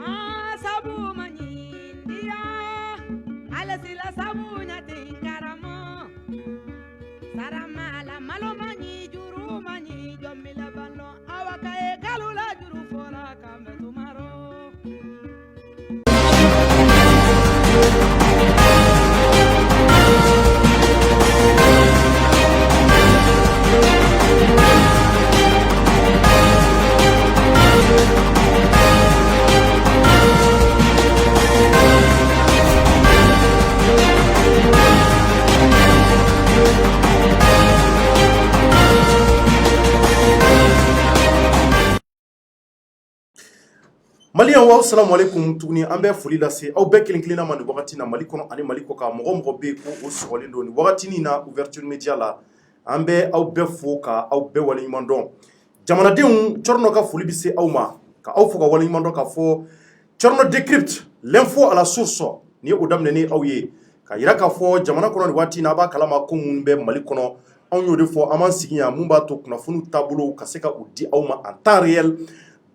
Ah, sabu manyidia, alasila sabu nyatin karamo. Sarama la malo manyi juru manyi jomila balo awaka e galula juru fora kambe tumaro. Maliyan wa assalamu alaikum tuguni an bɛ foli lase aw bɛɛ kelen-kelenna ma ni wagati na Mali kɔnɔ ani Mali kɔ kan mɔgɔ mɔgɔ bɛ yen ko o sɔgɔlen don ni wagati na ouverture média la an bɛ aw bɛɛ fo ka aw bɛɛ waleɲuman dɔn jamanadenw Cɔrɔnɔ ka foli bɛ se aw ma ka aw fo ka waleɲuman dɔn ka fɔ Cɔrɔnɔ décrypte l'info à la source ni ye o daminɛ aw ye ka yira k'a fɔ jamana kɔnɔ ni waati na a b'a kalama ko minnu bɛ Mali kɔnɔ anw y'o de fɔ an b'an sigi yan mun b'a to kunnafoniw taabolo ka se ka u di aw ma en temps réel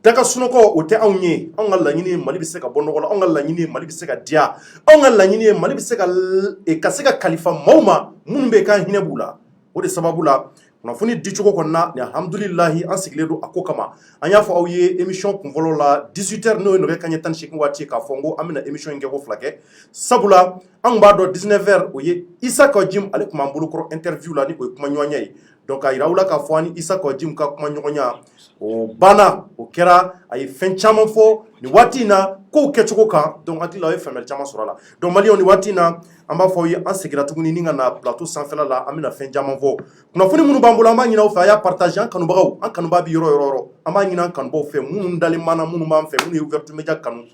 daga sunɔgɔ o tɛ anw ye anw ka laɲini ye Mali bɛ se ka bɔ nɔgɔ la anw ka laɲini ye Mali bɛ se ka diya anw ka laɲini ye Mali bɛ se ka kalifa maaw ma minnu bɛ k'an hinɛ b'u la o de sababu la kunnafoni dicogo kɔni na ni alhamdulilahi an sigilen don a ko kama an y'a fɔ aw ye émission kunfɔlɔ la 18h n'o ye nɛgɛ kanɲɛ 18 waati k'a fɔ n ko an bɛna émission in kɛ ko fila kɛ sabula an b'a dɔn 19h o ye Isa Kajim ale tun b'an bolokɔrɔ interview la ni o ye kuma ɲɔgɔnya ye donc a yira aw la k'a fɔ an ni Isa Kajim ka kuma ɲɔgɔnya o banna o kɛra a ye fɛn caman fɔ ni waati in na kow kɛcogo kan donc hakili la a ye faamuyali caman sɔrɔ a la donc maliyɛnw ni waati in na an b'a fɔ aw ye an seginna tuguni ni ka na plateau sanfɛla la an bɛna fɛn caman fɔ kunnafoni minnu b'an bolo an b'a ɲini aw fɛ a y'a partager an kanubagaw an kanubaa bɛ yɔrɔ yɔrɔ an b'a ɲini an kanubaw fɛ minnu dalen b'an na minnu b'an fɛ minnu ye ouverture média kanu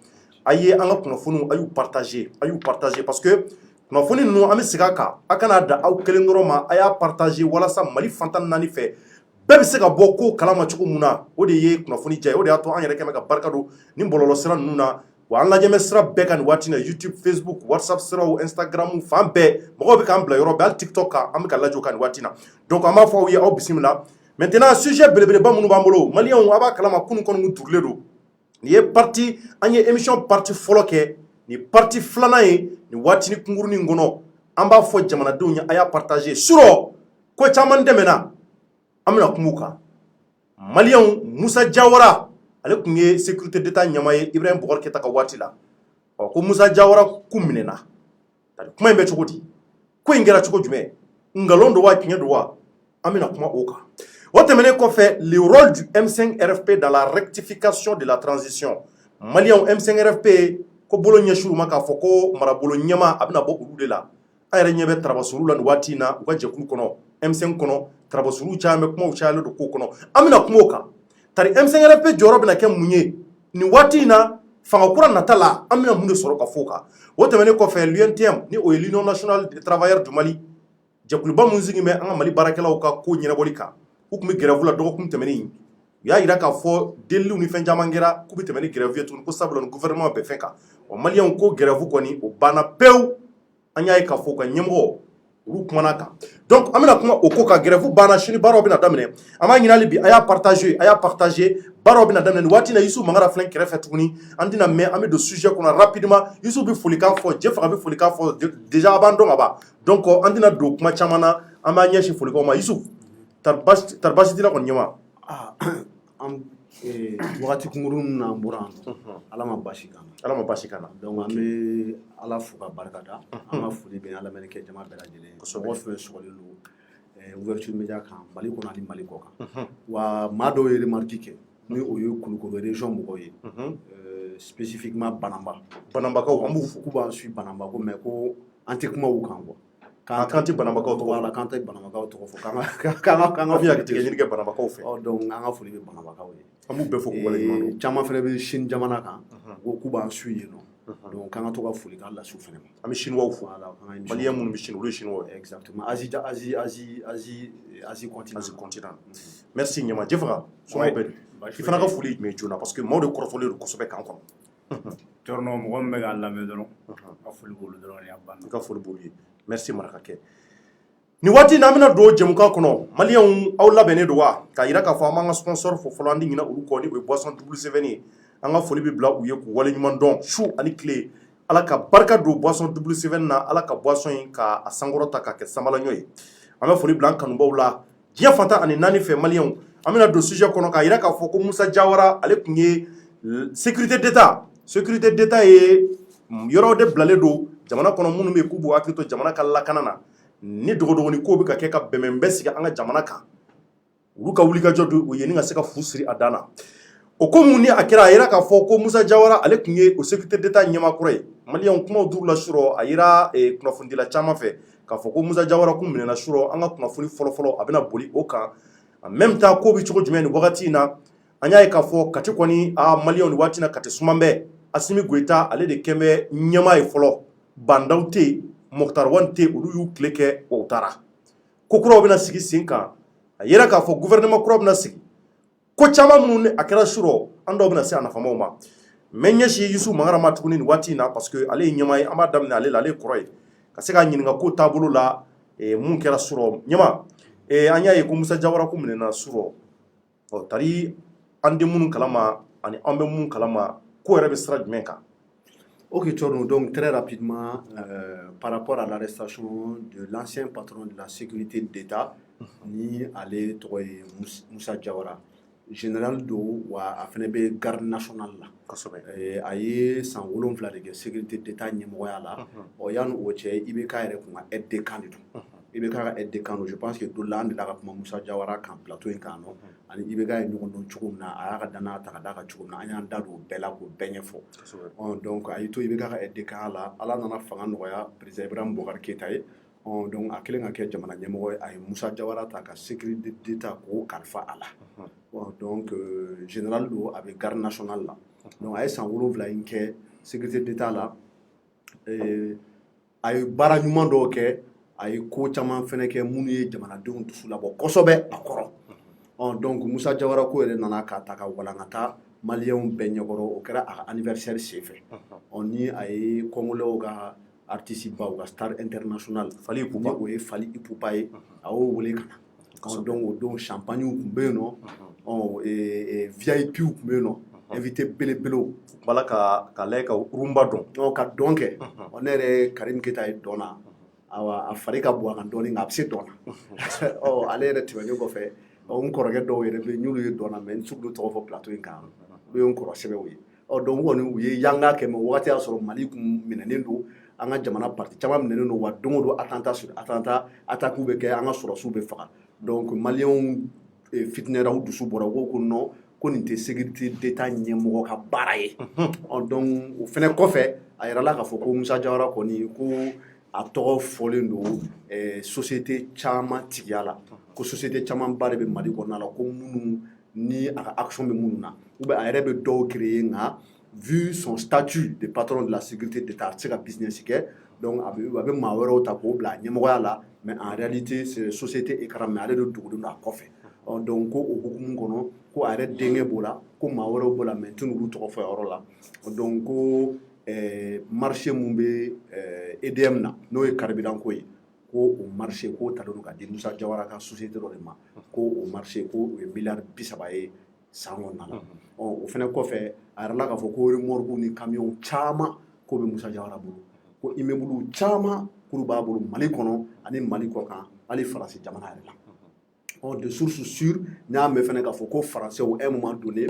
a ye an ka kunnafoniw a y'u partager parce que kunnafoni ninnu an bɛ segin a kan a kana da aw kelen dɔrɔn ma a y'a partager walasa Mali fantan naani fɛ bɛɛ bɛ se ka bɔ ko kalama cogo min na o de ye kunnafoni diya ye o de y'a to an yɛrɛ kɛmɛ ka barika don ni bɔlɔlɔ sira ninnu na wa an lajɛmɛ sira bɛɛ kan nin waati na YouTube Facebook WhatsApp siraw Instagram fan bɛɛ mɔgɔw bɛ k'an bila yɔrɔ bɛɛ hali TikTok kan an bɛ ka lajɛ o kan nin waati na donc an b'a fɔ aw ye aw bisimila maintenant sujet belebeleba minnu b'an bolo maliyɛnw a b'a kalama kunun kɔni kun turulen don nin ye parti an ye émission parti fɔlɔ kɛ nin parti filanan ye nin waatini kunkurunin kɔnɔ an b'a fɔ jamanadenw ye a y'a partager surɔ ko caman dɛmɛna an bɛna kuma u kan maliyɛnw Musa Jawara ale tun ye sécurité d'état ɲɛmaa ye Ibrahim Boubacar Keïta ka waati la ko Musa Jawara ku minɛna kuma in bɛ cogo di ko in kɛra cogo jumɛn ngalon don wa tiɲɛ don wa an bɛna kuma o kan o tɛmɛnen kɔfɛ le rôle du M5 RFP dans la rectification de la transition maliyɛnw M5 RFP ko bolo ɲɛsuru ma k'a fɔ ko marabolo ɲɛmaa a bɛna bɔ olu de la an yɛrɛ ɲɛ bɛ Tarabasuru la nin waati in na u ka jɛkulu kɔnɔ M5 kɔnɔ Tarabasuru caman bɛ kumaw cayalen don ko kɔnɔ an bɛna kuma o kan tari M5 RFP jɔyɔrɔ bɛna kɛ mun ye nin waati in na fanga kura nata la an bɛna mun de sɔrɔ ka fɔ o kan o tɛmɛnen kɔfɛ l'UNTM ni o ye l'Union nationale des travailleurs du Mali jɛkuluba mun sigi bɛ an ka Mali baarakɛlaw ka ko ɲɛnabɔli kan u tun bɛ grève la dɔgɔkun tɛmɛnen u y'a jira k'a fɔ deliliw ni fɛn caman kɛra k'u bɛ tɛmɛ ni grève ye tuguni ko sabula ni gouvernement bɛ fɛn kan wa maliyɛnw ko grève kɔni o banna pewu an y'a ye k'a fɔ u ka ɲɛmɔgɔ olu kumana kan donc an bɛna kuma o ko ka grève banna sini baaraw bɛna daminɛ an b'a ɲini hali bi a y'a partager baaraw bɛna daminɛ nin waati na Yusu Mangara filɛ kɛrɛfɛ tuguni an tɛna mɛn an bɛ don sujet kɔnɔ rapidement Yusu bɛ folikan fɔ Jɛfaga bɛ folikan fɔ déjà a b'an dɔn ka ban donc an tɛna don kuma caman na an b'a ɲɛsin folikanw ma Yusu tari baasi t'i la kɔni ɲɛma wagati kunkurunin na an bɔra yan ala ma basi k'an na donc an bɛ ala fo ka barika da an ka foli bɛ ala lamɛnnikɛ jama bɛɛ lajɛlen mɔgɔ fɛn sɔgɔlen don ouverture média kan Mali kɔnɔ ani Mali kɔ kan wa maa dɔw ye remarque kɛ ni o ye Kulukoro région mɔgɔw ye spécifiquement Banambakaw an b'u fo k'u b'an suit Banambako mais ko an tɛ kuma u kan quoi kan tɛ Banambakaw tɔgɔ voilà kan tɛ Banambakaw tɔgɔ fɔ k'an ka fi yakɛ tigɛ ɲini kɛ Banambakaw fɛ donc an ka foli bɛ Banambakaw ye an b'u bɛɛ fo k'u waleɲuman dɔn caman fɛnɛ bɛ Sine jamana kan ko k'u b'an suit yen nɔ donc k'an ka to ka foli k'an lasiw fɛnɛ ma an bɛ Chinois fo maliyɛn minnu bɛ Chine olu ye Chinois ye exactement Asie continent merci ɲɛma Jɛfaga sɔngɔ bɛ i fana ka foli jumɛn joona parce que maaw de kɔrɔfɔlen don kosɛbɛ kan kɔnɔ Cɔrɔnɔ mɔgɔ min bɛ k'a lamɛn dɔrɔn ka foli b'olu dɔrɔn y'a banna i ka foli b'olu ye merci marakakɛ nin waati in na an bɛna don jɛmukan kɔnɔ maliyɛnw aw labɛnnen don wa k'a yira k'a fɔ an b'an ka sponsor fo fɔlɔ an tɛ ɲinɛ olu kɔ ni o ye boisson WCVN ye an ka foli bɛ bila u ye k'u waleɲuman dɔn su ani tile ala ka barika don boisson double sɛbɛnni na ala ka boisson in ka a sankɔrɔta ka kɛ sanbalaɲɔ ye an bɛ foli bila an kanubaw la diɲɛ fantan ani naani fɛ maliyɛnw an bɛna don sujet kɔnɔ k'a jira k'a fɔ ko Musa Jawara ale tun ye sécurité d'état ye yɔrɔ de bilalen don jamana kɔnɔ minnu bɛ yen k'u b'u hakili to jamana ka lakana na ni dogodogoni ko bɛ ka kɛ ka bɛnbɛnbɛn sigi an ka jamana kan olu ka wulikajɔ don u ye ni ka se ka fu siri a dan na o ko mun ni a kɛra a jira k'a fɔ ko Musa Jawara ale tun ye o sécurité d'état ɲɛmakɔrɔ ye maliyɛnw kumaw d'u la surɔ a jira kunnafonidila caman fɛ k'a fɔ ko Musa Jawara kun minɛna surɔ an ka kunnafoni fɔlɔfɔlɔ a bɛna boli o kan en même temps ko bɛ cogo jumɛn nin wagati in na an y'a ye k'a fɔ Kati kɔni maliyɛnw nin waati in na Kati suman bɛ Asimi Goyita ale de kɛn bɛ ɲɛmaa ye fɔlɔ Bandaw tɛ yen Moktar Wan tɛ yen olu y'u tile kɛ o taara ko kuraw bɛna sigi sen kan a jira k'a fɔ gouvernement kura bɛna sigi ko caman minnu a kɛra surɔ an dɔw bɛna se a nafamaw ma mɛ ɲɛsi Yusu Mangara ma tuguni nin waati in na parce que ale ye ɲɛmaa ye an b'a daminɛ ale la ale ye kɔrɔ ye ka se k'a ɲininka ko taabolo la mun kɛra surɔ ɲɛma an y'a ye ko Musa Jawara ko minɛna surɔ tari an tɛ minnu kalama ani an bɛ mun kalama ko yɛrɛ bɛ sira jumɛn kan. Ok, Tchorno, donc très rapidement, par rapport à l'arrestation de l'ancien patron de la sécurité d'État, ni Ale Toye Musa Jawara, général do wa afenebe garde nationale la. Aye san wolonfila de kɛ sécurité d'État ɲɛmɔgɔya la. O yanni o cɛ i bɛ k'a yɛrɛ kun ka aide de camp de don. I bɛ k'a ka aide de camp don. Je pense que dɔ la an delila ka kuma Musa Jawara kan plateau in kan nɔ. Ani i bɛ k'a ye ɲɔgɔn dɔn cogo min na a y'a ka danaya ta ka d'a kan cogo min na an y'an da don o bɛɛ la k'o bɛɛ ɲɛfɔ. Donc a y'i to i bɛ k'a ka aide de camp la ala nana fanga nɔgɔya président Ibrahim Boubacar Keïta ye. Donc a kɛlen ka kɛ jamana ɲɛmɔgɔ ye a ye Musa Jawara ta ka sécurité d'État k'o kalifa a la. Donc général do a bɛ garde nationale la. Donc a ye san wolonfila in kɛ sécurité d'État la a ye baara ɲuman dɔw kɛ a ye ko caman fɛnɛ kɛ minnu ye jamanadenw dusu labɔ kosɛbɛ a kɔrɔ. Donc Musa Jawara ko yɛrɛ nana k'a ta ka walankata maliyɛnw bɛɛ ɲɛkɔrɔ o kɛra a ka anniversaire senfɛ. Ni a ye kongolais ka artiste baw ka star international Fally Ipupa o ye Fally Ipupa ye a y'o wele ka na. Donc o don champagne tun bɛ yen nɔ VIP tun bɛ yen nɔ invité belebelew bala ka lajɛ ka rumba dɔn ka dɔn kɛ ne yɛrɛ Karim Keita ye dɔn na a fari ka bon a kan dɔɔni nka a bɛ se dɔn na ale yɛrɛ tɛmɛnen kɔfɛ n kɔrɔkɛ dɔw yɛrɛ bɛ yen n'olu ye dɔn na mɛ n sugu tɔgɔ fɔ plateau in kan olu ye n kɔrɔ sɛbɛw ye donc kɔni u ye yanga kɛ mɛ o wagati y'a sɔrɔ Mali kun minɛnen don an ka jamana parti caman minɛnen don wa don o don attentat sur attentat attaque bɛ kɛ an ka sɔrɔsiw bɛ faga donc maliyɛnw fitinɛra u dusu bɔra u ko ko non ko nin tɛ sécurité d'État ɲɛmɔgɔ ka baara ye donc o fɛnɛ kɔfɛ a yirala k'a fɔ ko Musa Jawara kɔni ko a tɔgɔ fɔlen don société caman tigiya la ko société caman ba de bɛ Mali kɔnɔna la ko minnu ni a ka action bɛ minnu na ou bien a yɛrɛ bɛ dɔw créer nka vu son statut de patron de la sécurité d'État a tɛ se ka business kɛ donc a bɛ maa wɛrɛw ta k'o bila a ɲɛmɔgɔya la mais en réalité c'est société écran mais ale de dogolen don a kɔfɛ donc ko o hukumu kɔnɔ ko a yɛrɛ denkɛ b'o la ko maa wɛrɛw b'o la mais n tɛ n'olu tɔgɔ fɔ yɔrɔ la donc ko marché mun bɛ EDM na n'o ye carburant ko ye ko o marché ko talen don ka di Musa Jawara ka société dɔ de ma ko o marché ko o ye miliyari 30 ye san kɔnɔna la o fɛnɛ kɔfɛ a yɛrɛ la k'a fɔ ko remorque ni camion caman ko bɛ Musa Jawara bolo ko immeuble caman k'olu b'a bolo Mali kɔnɔ ani Mali kɔkan hali Faransi jamana yɛrɛ la de source sûre n y'a mɛn fɛnɛ k'a fɔ ko Faransɛw à un moment donné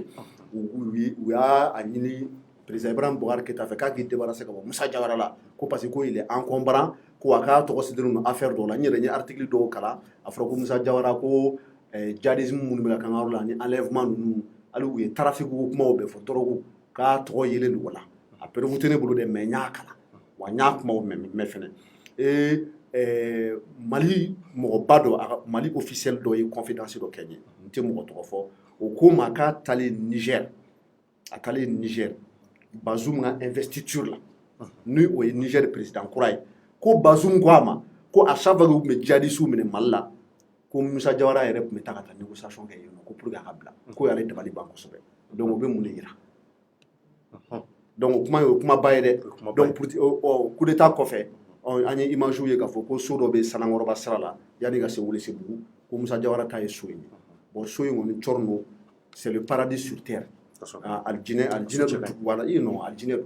u y'a ɲini président Ibrahim Boubacar Keïta fɛ k'a k'i débarrasser ka bɔ Musa Jawara la ko parce que ko il est encombrant ko a k'a tɔgɔ sigilen don affaire dɔw la n yɛrɛ n ye article dɔw kalan a fɔra ko Musa Jawara ko djihadisme minnu bɛ ka k'an ka yɔrɔ la ani enlèvement ninnu hali u ye trafic ko kumaw bɛɛ fɔ drogue k'a tɔgɔ yelen don o la a prévu tɛ ne bolo dɛ mais n y'a kalan wa n y'a kumaw mɛn fɛnɛ Mali mɔgɔba dɔ Mali officiel dɔ ye confidence dɔ kɛ n ye n tɛ mɔgɔ tɔgɔ fɔ o ko ma k'a taalen Niger a taalen Niger Bazoum ka investiture la ni o ye Niger président kura ye ko Bazoum ko a ma ko à chaque fois que u tun bɛ djihadistes minɛ Mali la ko Musa Jawara yɛrɛ tun bɛ taa ka taa négociation kɛ yen nɔ ko pour que a ka bila ko y'ale dabali ban kosɛbɛ donc o bɛ mun de yira donc o kuma ye o kumaba ye dɛ donc coup d'état kɔfɛ an ye image ye k'a fɔ ko so dɔ bɛ Sanankɔrɔba sira la yanni ka se Welesebugu ko Musa Jawara ta ye so in bon so in kɔni Tchorno c'est le paradis sur terre aljinɛ voilà non aljinɛ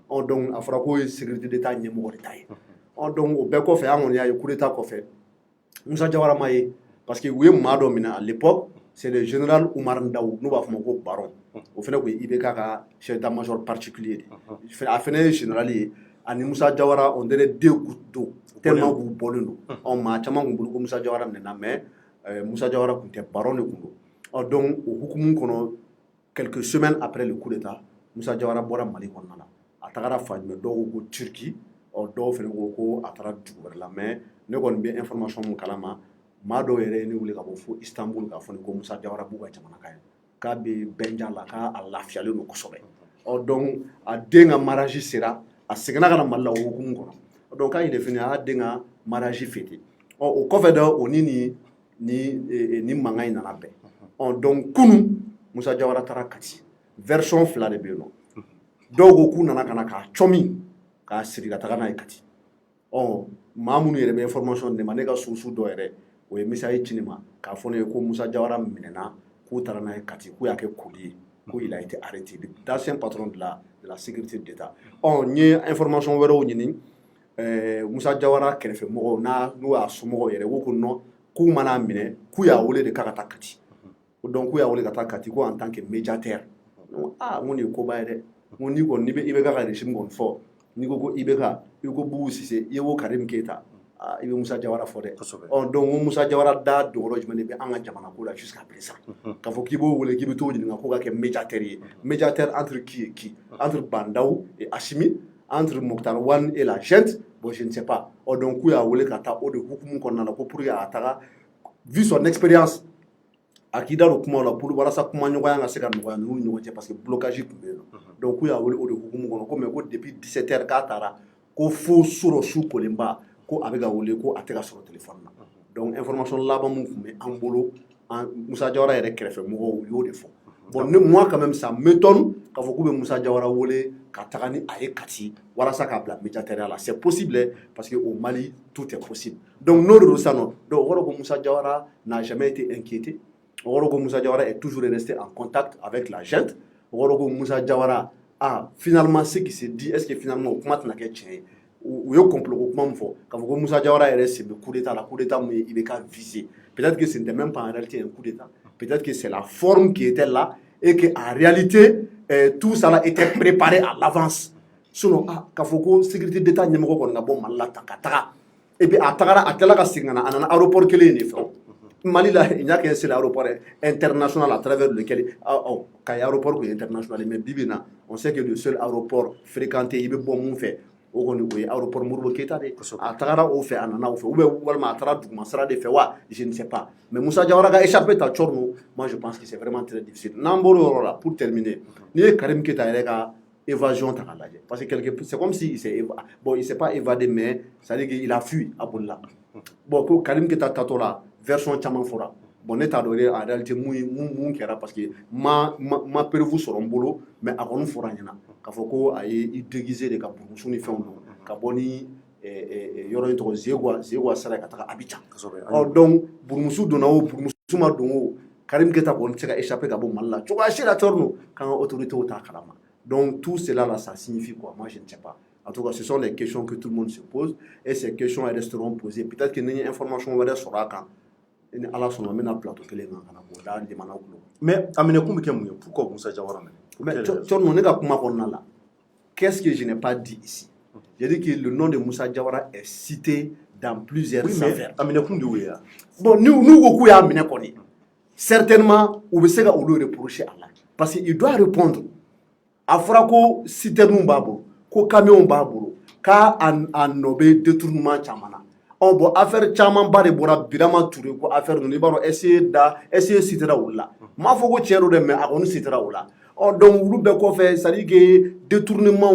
donc a fɔra ko sécurité d'état ɲɛmɔgɔ de ta ye donc o bɛɛ kɔfɛ an kɔni y'a ye coup d'état kɔfɛ Musa Jawara ma ye parce que u ye maa dɔ minɛ à l'époque c'est le général Oumar Ndaw n'u b'a fɔ ma ko Baron o fana tun ye IBK ka chef d'état-major particulier de a fana ye général ye ani Musa Jawara on dirait deux gouttes d'eau tellement k'u bɔlen don maa caman tun bolo ko Musa Jawara minɛna mais Musa Jawara tun tɛ Baron de tun don donc o hukumu kɔnɔ quelques semaines après le coup d'état Musa Jawara bɔra Mali kɔnɔna la a tagara fan jumɛn dɔw ko Turquie dɔw fana ko a taara dugu wɛrɛ la mais ne kɔni bɛ information mun kalama maa dɔw yɛrɛ ye ne wele ka bɔ fo Istanbul k'a fɔ ne ko Musa Jawara b'u ka jamana kan ye k'a bɛ Bɛnja la k'a lafiyalen don kosɛbɛ donc a den ka mariage sera a seginna ka na Mali la o hukumu kɔnɔ donc k'a yɛrɛ fana a y'a den ka mariage fêté o kɔfɛ dɛ o ni mankan in nana bɛn donc kunu Musa Jawara taara Kati version fila de bɛ yen nɔ dɔw ko k'u nana ka na k'a cɔmi k'a siri ka taga n'a ye Kati maa minnu yɛrɛ bɛ information di ne ma ne ka source dɔ yɛrɛ o ye message ci ne ma k'a fɔ ne ye ko Musa Jawara minɛna k'u taara n'a ye Kati k'u y'a kɛ colis ye ko il a été arrêté d'ancien patron de la sécurité d'État n ye information wɛrɛw ɲini Musa Jawara kɛrɛfɛmɔgɔw n'u y'a somɔgɔw yɛrɛ ko non k'u mana minɛ k'u y'a wele de k'a ka taa Kati donc k'u y'a wele ka taa Kati ko en tant que médiateur n ko nin ye koba ye dɛ n ko n'i kɔni n'i bɛ IBK ka régime kɔni fɔ n'i ko IBK i ko Bubu Sise i ye ko Karim Keita i bɛ Musa Jawara fɔ dɛ donc Musa Jawara da dogɔrɔ jumɛn de bɛ an ka jamana ko la jusqu'à présent k'a fɔ k'i b'o wele k'i bɛ t'o ɲininka ko ka kɛ médiateur ye médiateur entre qui et qui entre Bandaw et Assimi entre Mokhtar Wane et la junte bon je ne sais pas donc k'u y'a wele ka taa o de hukumu kɔnɔna la ko pour que a taga vu son expérience a k'i da don kuma la pour walasa kumaɲɔgɔnya ka se ka nɔgɔya ninnu ni ɲɔgɔn cɛ parce que blocage tun bɛ yen nɔ donc k'u y'a wele o de hukumu kɔnɔ ko mais ko depuis 17 heures k'a taara ko fo sɔrɔ su kolenba ko a bɛ ka wele ko a tɛ ka sɔrɔ téléphone na donc information laban mun tun bɛ an bolo Musa Jawara yɛrɛ kɛrɛfɛmɔgɔw u y'o de fɔ bon moi quand même ça m'étonne k'a fɔ k'u bɛ Musa Jawara wele ka taga ni a ye Kati walasa k'a bila médiateur la c'est possible parce que au Mali tout est possible donc n'o de don sisan nɔ donc o kɔrɔ ko Musa Jawara n'a jamais été inquiété o kɔrɔ ko Musa Jawara est toujours resté en contact avec la junte o kɔrɔ ko Musa Jawara finalement ce qui se dit est-ce que finalement o kuma tɛna kɛ tiɲɛ ye u ye complot ko kuma min fɔ k'a fɔ ko Musa Jawara yɛrɛ sen bɛ coup d'état la coup d'état mun ye IBK visé peut-être que ce n'était même pas en réalité un coup d'état peut-être que c'est la forme qui était là et que en réalité tout ça là était préparé à l'avance sinon k'a fɔ ko sécurité d'état ɲɛmɔgɔ kɔni ka bɔ Mali la tan ka taga et puis a tagara a tilala ka segin ka na a nana aéroport kelen de fɛ Mali là il n'y a qu'un seul aéroport international à travers lequel Kayi aéroport est international mais bibina on sait que le seul aéroport fréquenté il bɛ bɔ mun fɛ o kɔni o ye aéroport Modibo Keita de a tagara o fɛ a nana o fɛ ou bien walima a taara duguma sira de fɛ wa je ne sais pas mais Musa Jawara ka échappé ta Tchorno moi je pense que c'est vraiment très difficile n'an bɔra o yɔrɔ la pour terminer n'i ye Karim Keita yɛrɛ ka évasion ta k'a lajɛ parce que c'est comme si il s'est pas évadé mais ça veut dire qu'il a fui a bolila bon ko Karim Keita tatɔ la version caman fɔra bon ne t'a dɔn en réalité mun kɛra parce que ma preuve sɔrɔ n bolo mais a kɔni fɔra n ɲɛna k'a fɔ ko a ye i déguisé de ka burumuso ni fɛnw don ka bɔ ni yɔrɔ in tɔgɔ Zegwa sira ka taga Abidjan donc burumuso donna o burumuso ma don o Karim Keita kɔni tɛ se ka échapper ka bɔ Mali la cogoya si la Tchorno k'an ka autorités t'a kalama donc tout cela là ça signifie quoi moi je ne sais pas en tout cas ce sont les questions que tout le monde se pose et ces questions elles resteront posées peut-être que ni ye information wɛrɛ sɔrɔ a kan ni Ala sɔnna n bɛna plateau kelen kan ka na k'o da jamanaw kulo mais a minɛkun bɛ kɛ mun ye pourquoi Musa Jawara minɛ mais Tchorno ne ka kuma kɔnɔna la qu'est-ce que je n'ai pas dit ici j'ai dit que le nom de Musa Jawara est cité dans plusieurs affaires a minɛkun de y'o ye bon n'u ko k'u y'a minɛ kɔni certainement u bɛ se ka olu reprocher a la parce que il doit répondre a fɔra ko citerne b'a bolo ko camion b'a bolo k'a nɔ bɛ détournement caman na bon affaire caman ba de bɔra Birama Touré ko affaire ninnu i b'a dɔn essayer citera olu la n m'a fɔ ko tiɲɛ don dɛ mais a kɔni citera o la donc olu bɛɛ kɔfɛ c'est à dire que détournement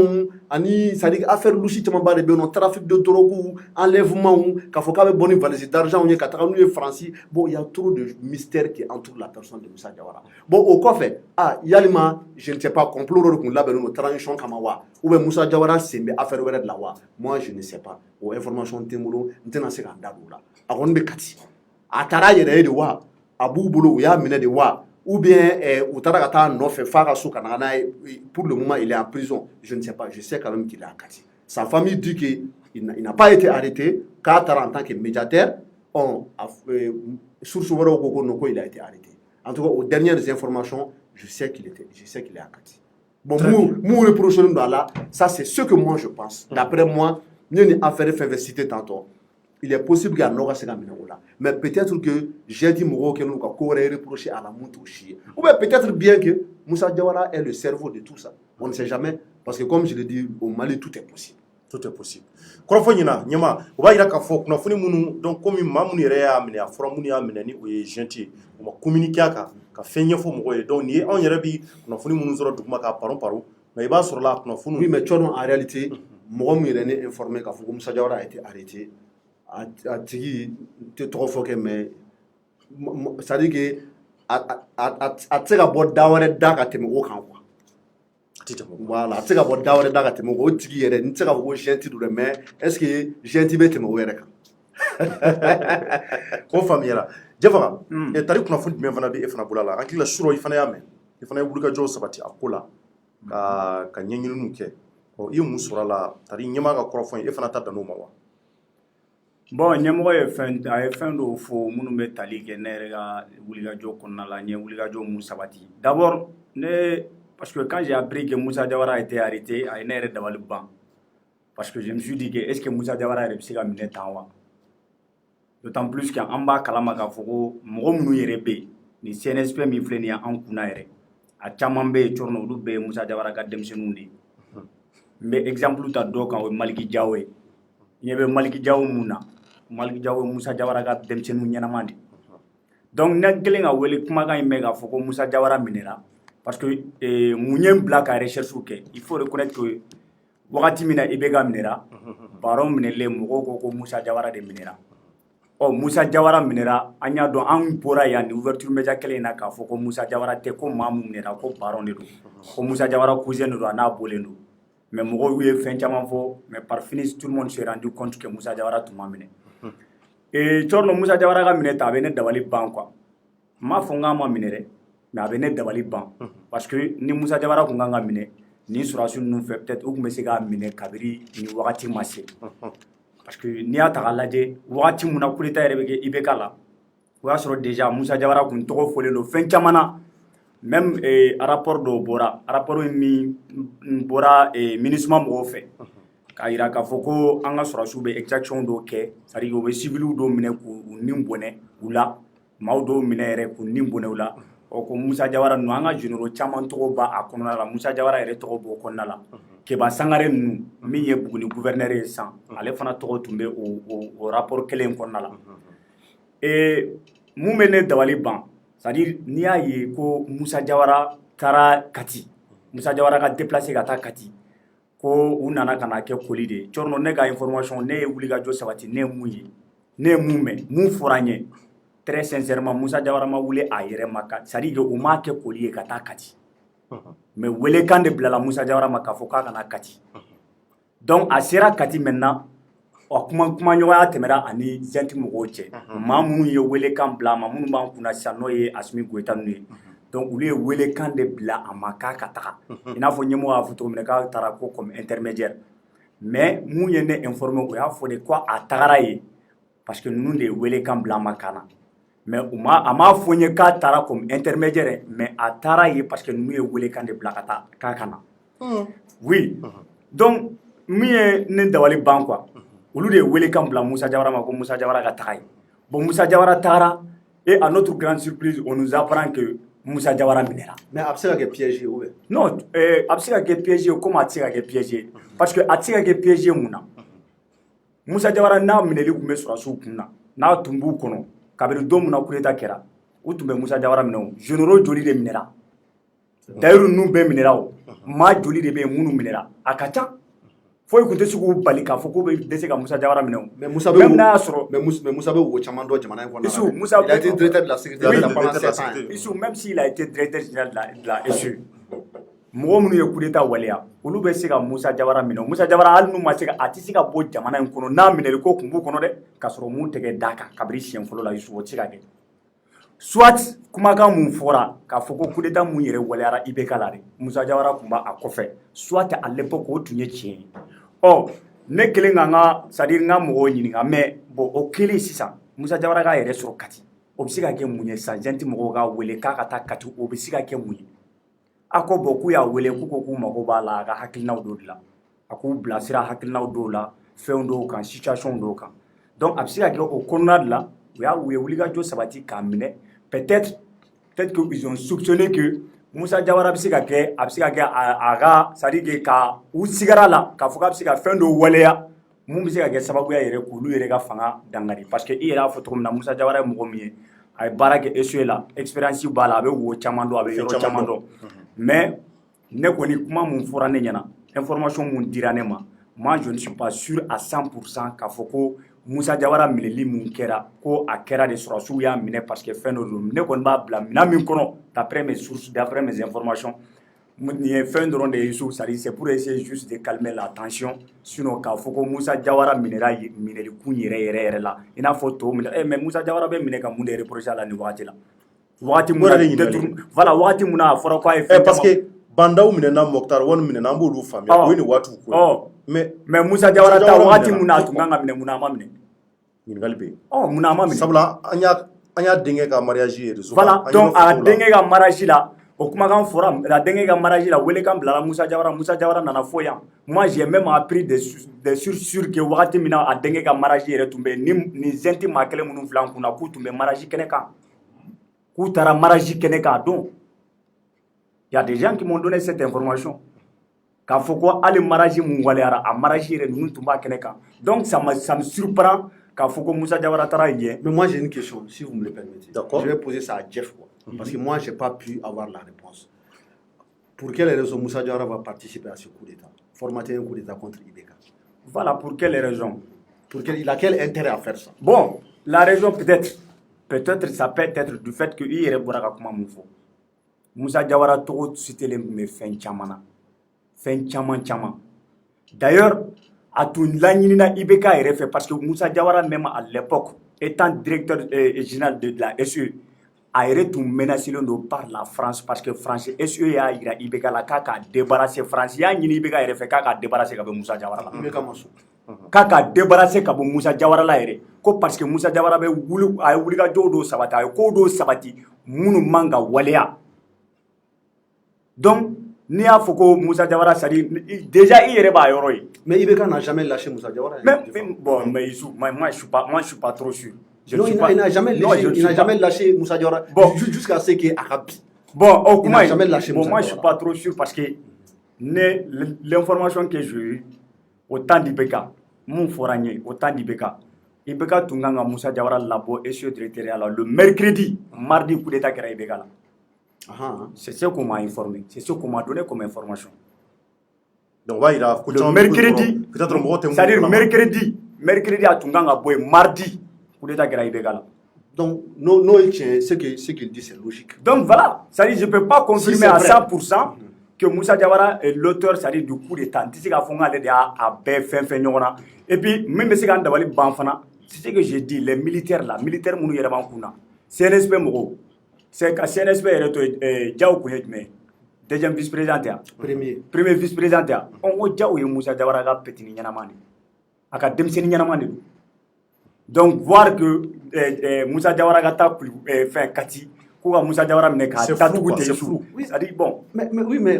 ani c'est à dire affaire lusi caman ba de bɛ yen nɔ trafic de drogue enlèvement k'a fɔ k'a bɛ bɔ ni valise d'argent ye ka taga n'u ye Faransi bon il y a trop de mystères qui entourent la personne de Musa Jawara bon o kɔfɛ yalima je ne sais pas complot dɔ de tun labɛnnen don transition kama wa ou bien Musa Jawara sen bɛ affaire wɛrɛ de la wa moi je ne sais pas o information tɛ n bolo n tɛna se ka n da don o la a kɔni bɛ Kati a taara a yɛrɛ ye de wa a b'u bolo u y'a minɛ de wa ou bien Outaragata Nofe Farasu Kanana, pour le moment il est en prison. Je ne sais pas, je sais quand même qu'il est à Kati. Sa famille dit qu'il n'a pas été arrêté, car en tant que médiateur, source il a été arrêté. En tout cas, aux dernières informations, je sais qu'il est à Kati. Bon, nous reprochons là, ça c'est ce que moi je pense. D'après moi, nous avons affaire fait citer tantôt. Il est possible qu'il y ait un là. Mais peut-être que j'ai dit que nous avons reproché à la Moutouchi. Ou bien peut-être bien que Moussa Diawara est le cerveau de tout ça. On ne sait jamais. Parce que comme je l'ai dit, au Mali, tout est possible. Tout est possible. Korofonyina, nyama, oba ira ka fo kuna foni munu donc comme mamuni re ya amene afura muni ya amene ni o ye gentil o ma communiquer ka fenye fo mo ye donc ni on yere bi kuna foni munu zoro duguma ka paro mais iba sur la kuna foni. Oui, mais tu en réalité mo mu yere ne informé ka fo Moussa Diawara a été arrêté a tigi te trop fo que mais ça dit que a tsega bo daware da ka teme o kan quoi. Voilà, tu sais que d'abord d'ailleurs tu m'as dit hier, tu sais que gentil de mais est-ce que gentil bête me oué ko famille la jafara e tari kuna fundi men fana be e fana bulala an kila suro ifana yame ifana buluka jo sabati akola ka nyenyinu nuke o i musura la tari nyama ka korofon e fana ta dano ma wa bon nyamo e fin do fo munu be tali ke ne ga wulika jo konna la nye wulika jo musabati d'abord ne parce que quand j'ai appris que Moussa Diawara a été arrêté, il y a eu un ban. Parce que je me suis dit que est-ce que Moussa Diawara a réussi à mener temps. D'autant plus qu'en bas, Kalamaka Fogo, Mouroumou Yerebe, ni CNSP mi fleni en Kunaere. A Chamambe, Chorno, Lube, Moussa Diawara Gademsenundi. Mais exemple, tu as deux quand Maliki Diawe. Il y avait Maliki Diaw Mouna. Maliki Diaw Moussa Diawara Gademsenundi Yanamandi. Donc, Nenkeling a Wele Kumaga Mega Fogo Moussa Diawara Minera. Parce que Mounien Black a recherché il faut reconnaître que Wakati Mina Ibega Minera, Baron Minele Mourogo Moussa Diawara de Minera. Oh, Moussa Diawara Minera, Anya don Ang Pora Yan, ouverture média Kelena, Foko Moussa Diawara Teko Mamou Minera, ko Baron de Ko Moussa Diawara cousin de Rana Boleno. Mais Mouro oui, fin Chamafo, mais par finis, tout le monde s'est rendu compte que Moussa Diawara tout mamine. Et Torno Moussa Diawara Mineta avait net d'avali ban quoi. Ma fonga ma minere. Mais avec net d'avali ban parce que ni Moussa Diawara kunganga mine ni surassun nous fait peut-être ou mais ga mine kabiri ni wakati masse parce que ni ata lajé wakati muna kulita rebe ibekala wa soro déjà Moussa Diawara kun togo folé no fen chamana même rapport do bora rapport mi bora ministre mo fait ka ira ka foko anga surassu be exaction do ke sari go be civil do mine ku nimbone ula mawdo mine re ku nimbone ula o ko Moussa Diawara no anga généraux chaman togo ba akonona la Moussa Diawara ere togo bo konna la ke ba sangare nu mi ye buguni gouverneur e san ale fana togo tumbe o rapport kelen konna la mu mene dawali ban c'est-à-dire ni a ye ko Moussa Diawara tara Kati Moussa Diawara ka déplacer ka ta Kati ko u nana kana ke koli de chorno ne ga information ne wuli ga jo sabati ne mu ye ne mu me mu foranye très sincèrement Moussa Diawara ma wule a yere maka c'est-à-dire que o ma ke koli ka ta Kati mais wele kan de blala Moussa Diawara maka foka kana Kati donc a sera Kati maintenant o kuma nyoya temera ani zenti mo che ma munu ye wele kan bla ma munu ban kuna sano ye Asmi Goita nu donc ulu ye wele kan de bla amaka kata ina fo nyemo a futo mena ka tara ko comme intermédiaire mais mu ye ne informer o ya fo de quoi a tagara ye parce que nous de wele kan bla makana mais ama fonye ka tara comme intermédiaire mais a tara ye parce que nous ye wele kan de bla kata kana oui donc mi ye ne dawali ban quoi olu de wele kan bla Moussa Diawara ma ko Moussa Diawara ka tagay bon Moussa Diawara tara et à notre grande surprise on nous apprend que Moussa Diawara minera mais absega ke piégé ou non absega ke piégé comment absega ke piégé parce que absega ke piégé muna Moussa Diawara na mineli kumbe surasu kunna na tumbu kono kabiri do muna kureta kera ou tumbe Moussa Diawara minero généraux joli de minera d'ailleurs nous be minera ma joli de be munu minera akacha foi kunte sugu balika foko be dese ka Moussa Diawara minero mais Moussa be Moussa be wo chaman do jamana ko il a été directeur de la sécurité pendant 7 ans Issou même s'il a été directeur général de la SU mo munu ye coup d'état waliya olu be se ka Moussa Diawara minero Moussa Diawara al nu ma se ka atisi ka bo jamana en kono na minero ko kumbu kono de ka soro mun tege daka kabri sien folo la Issou o se ka ke soit kumakan mun fɔra k'a fɔ ko coup d'état mun yɛrɛ waleyara IBK la dɛ Musa Jawara tun b'a kɔfɛ soit à l'époque o tun ye tiɲɛ ye ne kelen ka n ka c'est à dire n ka mɔgɔw ɲininka mais bon o kelen sisan Musa Jawara k'a yɛrɛ sɔrɔ Kati o bɛ se ka kɛ mun ye sisan jɛnti mɔgɔw k'a wele k'a ka taa Kati o bɛ se ka kɛ mun ye a ko bon k'u y'a wele k'u ko k'u mago b'a la a ka hakilinaw dɔw de la a k'u bilasira hakilinaw dɔw la fɛnw dɔw kan situation dɔw kan donc a bɛ se ka kɛ o kɔnɔna de la u ye wulikajɔ sabati k'a minɛ peut-être que ils ont soupçonné que Musa Jawara bɛ se ka kɛ a ka c'est à dire que ka u sigara la k'a fɔ k'a bɛ se ka fɛn dɔw waleya mun bɛ se ka kɛ sababuya yɛrɛ k'olu yɛrɛ ka fanga dangari parce que i yɛrɛ y'a fɔ cogo min na Musa Jawara ye mɔgɔ min ye a ye baara kɛ SOE la expérience b'a la a bɛ wo caman dɔn a bɛ yɔrɔ caman dɔn mais ne kɔni kuma mun fɔra ne ɲɛna information mun dira ne ma moi je ne suis pas sûr à 100% k'a fɔ ko Musa Jawara minɛli mun kɛra ko a kɛra de sɔrɔsiw y'a minɛ parce que fɛn dɔ don ne kɔni b'a bila minɛn min kɔnɔ d'après mes sources d'après mes informations nin ye fɛn dɔrɔn de ye so c'est pour essayer juste de calmer la tension sinon k'a fɔ ko Musa Jawara minɛra minɛli kun yɛrɛ la i n'a fɔ tɔw minɛ mais Musa Jawara bɛ minɛ ka mun de reprocher a la nin wagati la wagati mun voilà wagati mun a fɔra k'a ye fɛn parce que bandaw minɛna Mokhtar Wane minɛna an b'olu faamuya o ye nin waatiw ko mais Musa Jawara ta wagati mun a tun kan ka minɛ mun a ma minɛ ɲininkali bɛ yen mun a ma minɛ sabula an y'a denkɛ ka mariage ye réseau voilà donc a denkɛ ka mariage la o kumakan fɔra a denkɛ ka mariage la welekan bilala Musa Jawara nana fɔ yan moi j'ai même appris des sur que wagati min na a denkɛ ka mariage yɛrɛ tun bɛ ni zɛnti maa kelen minnu filɛ an kunna k'u tun bɛ mariage kɛnɛ kan k'u taara mariage kɛnɛ kan donc il y a des gens qui m'ont donné cette information k'a fɔ ko hali mariage mun waleyara a mariage yɛrɛ ninnu tun b'a kɛnɛ kan donc ça me surprend k'a fɔ ko Musa Jawara taara yen. Mais moi j'ai une question si vous me le permettez. D'accord. Je vais poser ça à Jeff quoi. Parce que moi j'ai pas pu avoir la réponse. Pour quelle raison Musa Jawara va participer à ce coup d'état, formater un coup d'état contre IBK? Voilà, pour quelle raison? Il a quel intérêt à faire ça? Bon, la raison peut-être ça peut être du fait que il yɛrɛ bɔra ka kuma mun fɔ Musa Jawara tɔgɔ citelen tun bɛ fɛn caman na fɛn caman d'ailleurs a tun laɲinina IBK yɛrɛ fɛ parce que Musa Jawara même à l'époque étant directeur général de la SE a yɛrɛ tun menacelen don par la France parce que France SE y'a yira IBK la k'a ka débarrasser France y'a ɲini IBK yɛrɛ fɛ k'a ka débarrasser ka bɔ Musa Jawara la k'a ka débarrasser ka bɔ Musa Jawara la yɛrɛ ko parce que Musa Jawara bɛ a ye wulikajɔw dɔw sabati a ye ko dɔw sabati minnu man ka waleya donc n'i y'a fɔ ko Musa Jawara c'est à dire déjà i yɛrɛ b'a yɔrɔ ye. Mais IBK n'a jamais lâché Musa Jawara. Bon mais Issou, moi je suis pas trop sûr. Non, il n'a jamais lâché Musa Jawara jusqu'à ce qu'il Arabi. Bon, au il n'a jamais lâché Musa Jawara. Moi je suis pas trop sûr parce que l'information que j'ai eue au temps d'IBK, mon foragné au temps d'IBK, IBK tun kan ka Musa Jawara labɔ SE territorial le mercredi, mardi coup d'état kɛra IBK la. C'est ce qu'on m'a informé, c'est ce qu'on m'a donné comme information. Donc le mercredi, c'est-à-dire mercredi a tun kan ka bɔ mardi coup d'état kɛra IBK la. Donc ce qu'il dit c'est logique. Donc voilà, c'est-à-dire je peux pas confirmer à 100% que Musa Jawara est l'auteur, c'est-à-dire du coup d'état. N tɛ se k'a fɔ k'ale de y'a bɛɛ fɛn ɲɔgɔn na. Et puis min bɛ se k'an dabali ban fana, c'est ce que j'ai dit, les militaires minnu yɛrɛ b'an kun na, CNSP mɔgɔw. C'est que CNSP yɛrɛ to Diaw kun ye jumɛn deuxième vice-président tɛ yan premier vice-président tɛ yan on ko Diaw ye Musa Jawara ka petini ɲɛnama de a ka denmisɛnnin ɲɛnama de don donc voir que Musa Jawara ka taa fɛn Kati ko ka Musa Jawara minɛ k'a datugu ten su c'est-à-dire bon mais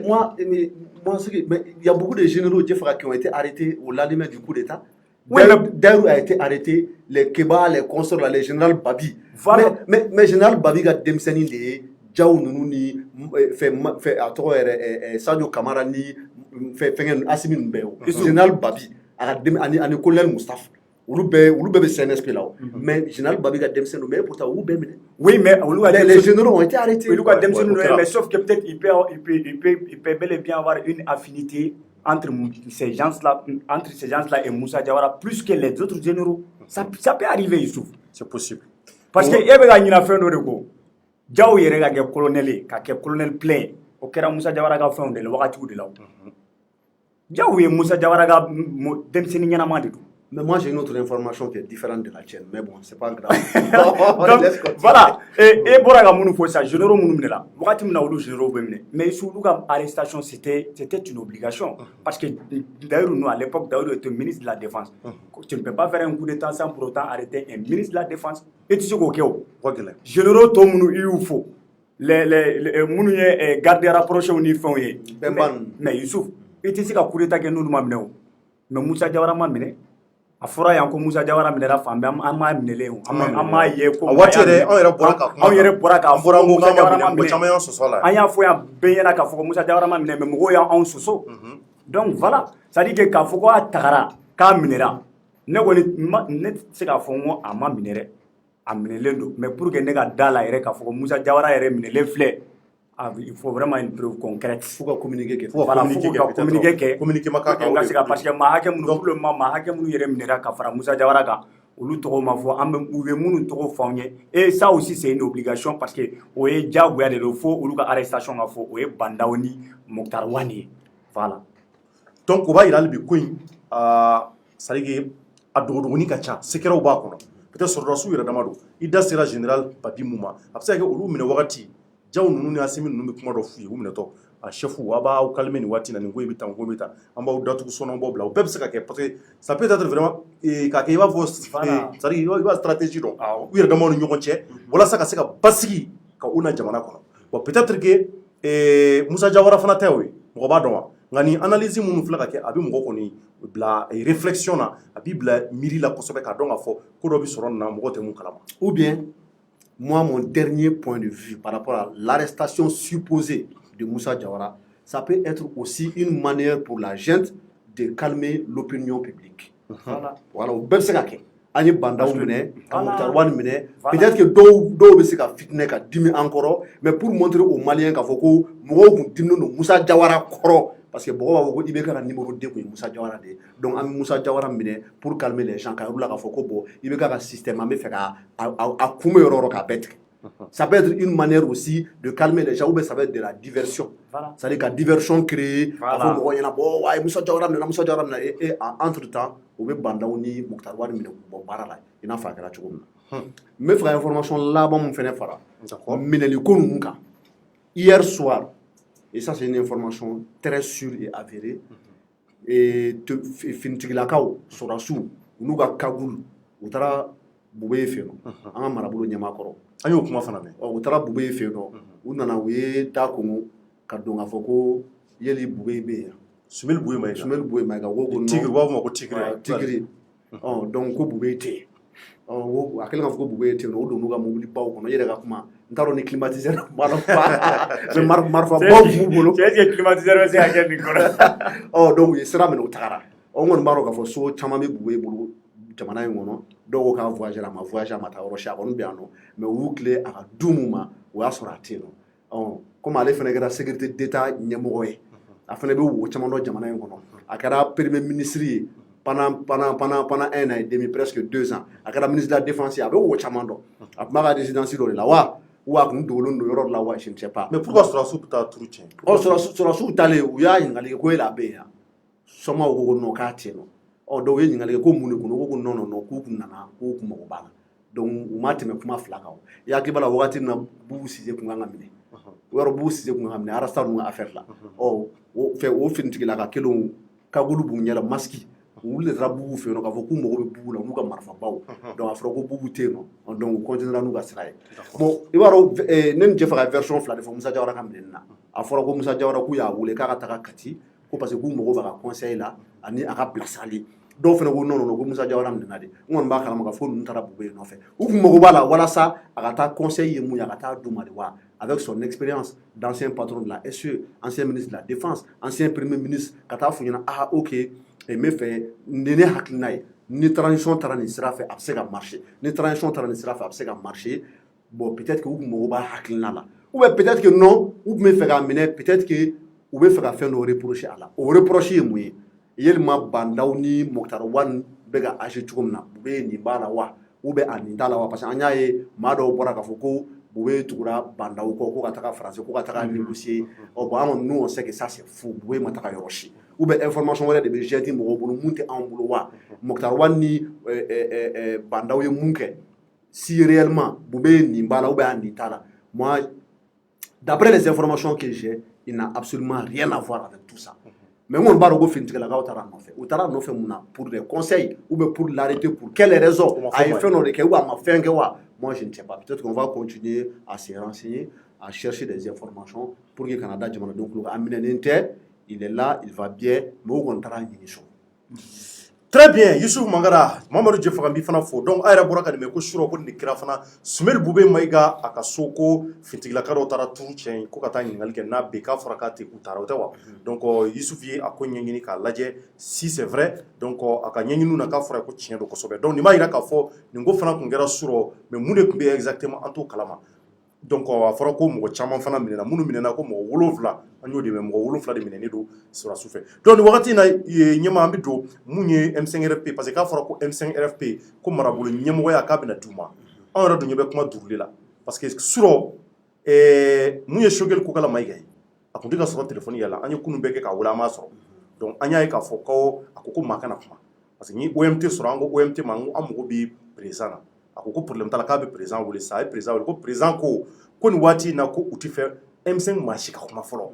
moi il y a beaucoup de généraux qui ont été arrêtés au lendemain du coup d'état. D'ailleurs a été arrêté les Keba, les consorts, les général Babi. Voilà. Mais général Babi a démissionné de Diaw nunu ni fait à tort Sadio Kamara ni fait Assimi Mbeo. Général Babi a démissionné à colonel Moustapha. Olu bɛ CNSP là. Mais général Babi a démissionné mais pourtant olu bɛ minɛ. Oui mais les généraux ont été arrêtés. Olu ka démissionné mais sauf que peut-être il peut bel et bien avoir une affinité entre ces gens-là et Musa Jawara plus que les autres généraux. Ça peut arriver, Youssouf. C'est possible. Parce que il y a une affaire de ko. Diaw yɛrɛ ka kɛ colonel ka kɛ colonel plein o kɛra Musa Jawara ka fɛnw de la wagatiw de la. Diaw ye Musa Jawara ka denmisɛnnin ɲɛnama de don. Mais moi, j'ai une autre information qui est différente de la tienne. Mais bon, c'est pas grave. Donc, voilà. Et Boraga Mounou faut ça. Généraux Mounou là. Wakati Mounou Oulu généraux Bemne. Mais sous l'arrestation, c'était une obligation. Parce que d'ailleurs, nous, à l'époque, d'ailleurs, était ministre de la Défense. Tu ne peux pas faire un coup d'état sans pour autant arrêter un ministre de la Défense. Et tu sais quoi, généraux Tomounou, il faut. Les Mounou garder rapproché au niveau. Mais Youssouf, et tu sais qu'à coup d'état que nous m'amenons. Mais Moussa Diawara m'a mené. A fɔra yan ko Musa Jawara minɛra fan bɛɛ an m'a minɛlen o an m'a ye ko a waati yɛrɛ anw yɛrɛ bɔra ka fɔ Musa Jawara ma minɛ caman y'an sɔsɔ la an y'a fɔ yan bɛɛ ɲɛna k'a fɔ ko Musa Jawara ma minɛ mais mɔgɔw y'anw sɔsɔ donc voilà c'est à dire que k'a fɔ ko a tagara k'a minɛra ne kɔni ne tɛ se k'a fɔ ko a ma minɛ dɛ a minɛlen don mais pour que ne ka da la yɛrɛ k'a fɔ ko Musa Jawara yɛrɛ minɛlen filɛ il faut vraiment une preuve concrète. Faut communiquer. Communiquer parce que ma hakɛ minnu pour le moment ma hakɛ minnu yɛrɛ minɛra ka fara Musa Jawara kan olu tɔgɔ ma fɔ an bɛ u bɛ minnu tɔgɔ fɔ an ye et ça aussi c'est une obligation parce que o ye diyagoya de don fo olu ka arrestation ka fɔ o ye Bandaw ni Moktar Wani ye voilà. Donc o b'a yira hali bi ko in c'est à dire que a dogodogonin ka ca secrets b'a kɔnɔ peut-être sɔrɔdasiw yɛrɛ dama don i da sera général Papi Mouma a bɛ se ka kɛ olu minɛ wagati jaw ninnu ni Asimi ninnu bɛ kuma dɔ f'u ye u minɛtɔ a chef a b'aw calmer nin waati na nin ko in bɛ tan ko in bɛ tan an b'aw datugu sɔnna bɔ bila o bɛɛ bɛ se ka kɛ parce que ça peut être vraiment k'a kɛ i b'a fɔ c'est à dire i b'a stratégie dɔn u yɛrɛ damaw ni ɲɔgɔn cɛ walasa ka se ka basigi ka u na jamana kɔnɔ bon peut-être que Musa Jawara fana tɛ o ye mɔgɔ b'a dɔn wa nka ni analyse minnu filɛ ka kɛ a bɛ mɔgɔ kɔni bila réflexion na a b'i bila miiri la kosɛbɛ k'a dɔn k'a fɔ ko dɔ bɛ sɔrɔ nin na mɔgɔ tɛ mun kalama ou bien moi, mon dernier point de vue par rapport à l'arrestation supposée de Musa Jawara, ça peut être aussi une manière pour la gente de calmer l'opinion publique. Voilà, au Bepsekake. Ani Bandaw minɛ, ka Moktar Wani minɛ, peut-être que dɔw bɛ se ka fitinɛ ka dimi encore, mais pour montrer aux Maliens k'a fɔ ko mɔgɔw kun diminen don Musa Jawara kɔrɔ. Parce que beaucoup b'a fɔ ko IBK ka numéro 2 kun ye Musa Jawara de ye donc an bɛ Musa Jawara minɛ pour calmer les gens ka yɔrɔ la k'a fɔ ko bon IBK ka système an bɛ fɛ ka a kun bɛ yɔrɔ o yɔrɔ k'a bɛɛ tigɛ ça peut être une manière aussi de calmer les gens ou bien ça peut être de la diversion c'est-à-dire ka diversion créer a fɔ mɔgɔw ɲɛna bon wa Musa Jawara minɛ et entre temps u bɛ Bandaw ni Moktar Wani minɛ k'u bɔ baara la i n'a fɔ a kɛra cogo min na n bɛ fɛ ka information laban min fɛnɛ fara minɛli ko ninnu kan hier soir. Et ça, c'est une information très sûre et avérée. Et Fintigilakaw, Sorasu, Nuga Kagoul, Utara Boubé Feno, en Marabolo Nyamakoro. Ayo kuma fana mɛ Utara Boubé Feno, u nana u ye da Kongo ka don k'a fɔ ko yeli Boubé bɛ yan. Sumeli Boubé Maïga. Ko ko Tigre u b'a fɔ ma ko Tigre. Donc ko Boubé tɛ yen. A kɛlen k'a fɔ ko Boubé tɛ yen o don n'u ka mobili baw kɔnɔ i yɛrɛ ka kuma. N t'a dɔn ni climatiseur marifa baw b'u bolo. Est-ce que climatiseur bɛ se ka kɛ nin kɔnɔ? Donc u ye sira minɛ u tagara. N kɔni b'a dɔn k'a fɔ so caman bɛ Boubé bolo jamana in kɔnɔ dɔw ko k'a voyager a ma voyager a ma taa yɔrɔ si a kɔni bɛ yan nɔ mais u y'u tile a ka du mun ma o y'a sɔrɔ a tɛ yen nɔ comme ale fana kɛra sécurité d'état ɲɛmɔgɔ ye a fana bɛ wo caman dɔn jamana in kɔnɔ a kɛra premier ministre ye pendant 1 an et demi presque 2 ans a kɛra ministre de la défense ye a bɛ wo caman dɔn a tun b'a ka résidence dɔ de la wa ou a kun dogolen don yɔrɔ dɔ la wa je ne sais pas. Mais pourquoi Sorasu bɛ taa turu tiɲɛ? Sorasu talen u y'a ɲininkali kɛ ko e la a bɛ yen yan sɔnma ko ko non k'a tɛ yen nɔ donc u ye ɲininkali kɛ ko mun de kun ko non k'u kun nana k'u kun mago b'a la donc u ma tɛmɛ kuma 2 kan i hakili b'a la wagati min na Boubou Cissé kun kan ka minɛ o yɔrɔ Boubou Cissé kun kan ka minɛ Arasta ninnu ka affaire la o finitigilaka kelenw kagulu b'u ɲɛ la masque olu de taara Boubou fɛ yen nɔ k'a fɔ k'u mago bɛ Boubou la n'u ka marifabaw donc a fɔra ko Boubou tɛ yen nɔ donc u continuera n'u ka sira ye bon i b'a dɔn ne ni cɛ fɛ ka version 2 de fɔ Musa Jawara ka minɛni na a fɔra ko Musa Jawara k'u y'a wele k'a ka taga Kati ko parce que k'u mago b'a ka conseil la ani a ka bilasirali dɔw fana ko non ko Musa Jawara minɛna de n kɔni b'a kalama k'a fɔ ninnu taara Boubé nɔfɛ u kun mago b'a la walasa a ka taa conseil ye mun ye a ka taa d'u ma de wa avec son expérience d'ancien patron de la SE ancien ministre de la défense ancien premier ministre ka taa f'u ɲɛna ok n bɛ fɛ ni ne hakilina ye ni transition taara nin sira fɛ a bɛ se ka marcher ni transition taara nin sira fɛ a bɛ se ka marcher bon peut-être que u kun mago b'a hakilina la ou bien peut-être que non u kun bɛ fɛ k'a minɛ peut-être que u bɛ fɛ ka fɛn dɔ reprocher a la o reproche ye mun ye yelima Bandaw ni Moktar Wani bɛ ka agir cogo min na Boubé nin b'a la wa ou bien a nin t'a la wa parce que an y'a ye maa dɔw bɔra k'a fɔ ko Boubé tugura Bandaw kɔ ko ka taga France ko ka taga négocier bon an kɔni nous on sait que ça c'est faux Boubé ma taga yɔrɔ si ou bien information wɛrɛ de bɛ jeter mɔgɔw bolo mun tɛ anw bolo wa Mokhtar Wane ni bandaw ye mun kɛ si réellement Bube ye nin b'a la ou bien a nin t'a la moi d'après les informations que j'ai il n'a absolument rien à voir avec tout ça mais on b'a dɔn ko finitigilakaw taara nɔfɛ u taara nɔfɛ mun na pour des conseils ou bien pour l'arrêter pour quelle raison a ye fɛn dɔ de kɛ ou a ma fɛn kɛ wa moi je ne sais pas peut-être qu'on va continuer à se renseigner à chercher des informations pour que kana da jamanadenw kulo kan a minɛnen tɛ il est là il va bien mais o kɔni taara ɲini so Très bien, Youssouf Mangara, Mamadou Djefakambi fana fo. Donc, ayra bora ka ko suro ko ni kira fana Sumel Bube Maiga aka soko fitigila karo tara turu cɛn ko ka taa ɲininkali kɛ n'a bɛ k'a fɔra k'a tɛ u taara o tɛ wa. Donc, Youssouf ye a ko ɲɛɲini k'a lajɛ si c'est vrai. Donc, a ka ɲɛɲiniw na k'a fɔra ko tiɲɛ don kosɛbɛ. Donc, nin b'a yira k'a fɔ nin ko fana tun kɛra suro mais mun de tun bɛ exactement an t'o kalama. Donc a fɔra ko mɔgɔ caman fana minɛna minnu minɛna ko mɔgɔ 7 an y'o de mɛn mɔgɔ 7 de minɛnen don sɔrɔdasu fɛ donc nin wagati in na ɲɛma an bɛ don mun ye M5RFP parce que k'a fɔra ko M5RFP ko marabolo ɲɛmɔgɔya k'a bɛna d'u ma anw yɛrɛ dun ɲɛ bɛ kuma duruli la parce que surɔ mun ye Choguel Kokala Mayiga ye a tun tɛ ka sɔrɔ téléphone yɛlɛ an ye kunun bɛɛ kɛ k'a wele an m'a sɔrɔ donc an y'a ye k'a fɔ ko a ko maa kana kuma parce que ni OMT sɔrɔ an ko OMT ma an mago bɛ président na a ko problème t'a la k'a bɛ président wele sa a ye président wele ko président ko nin waati in na ko u tɛ fɛ M5 maa si ka kuma fɔlɔ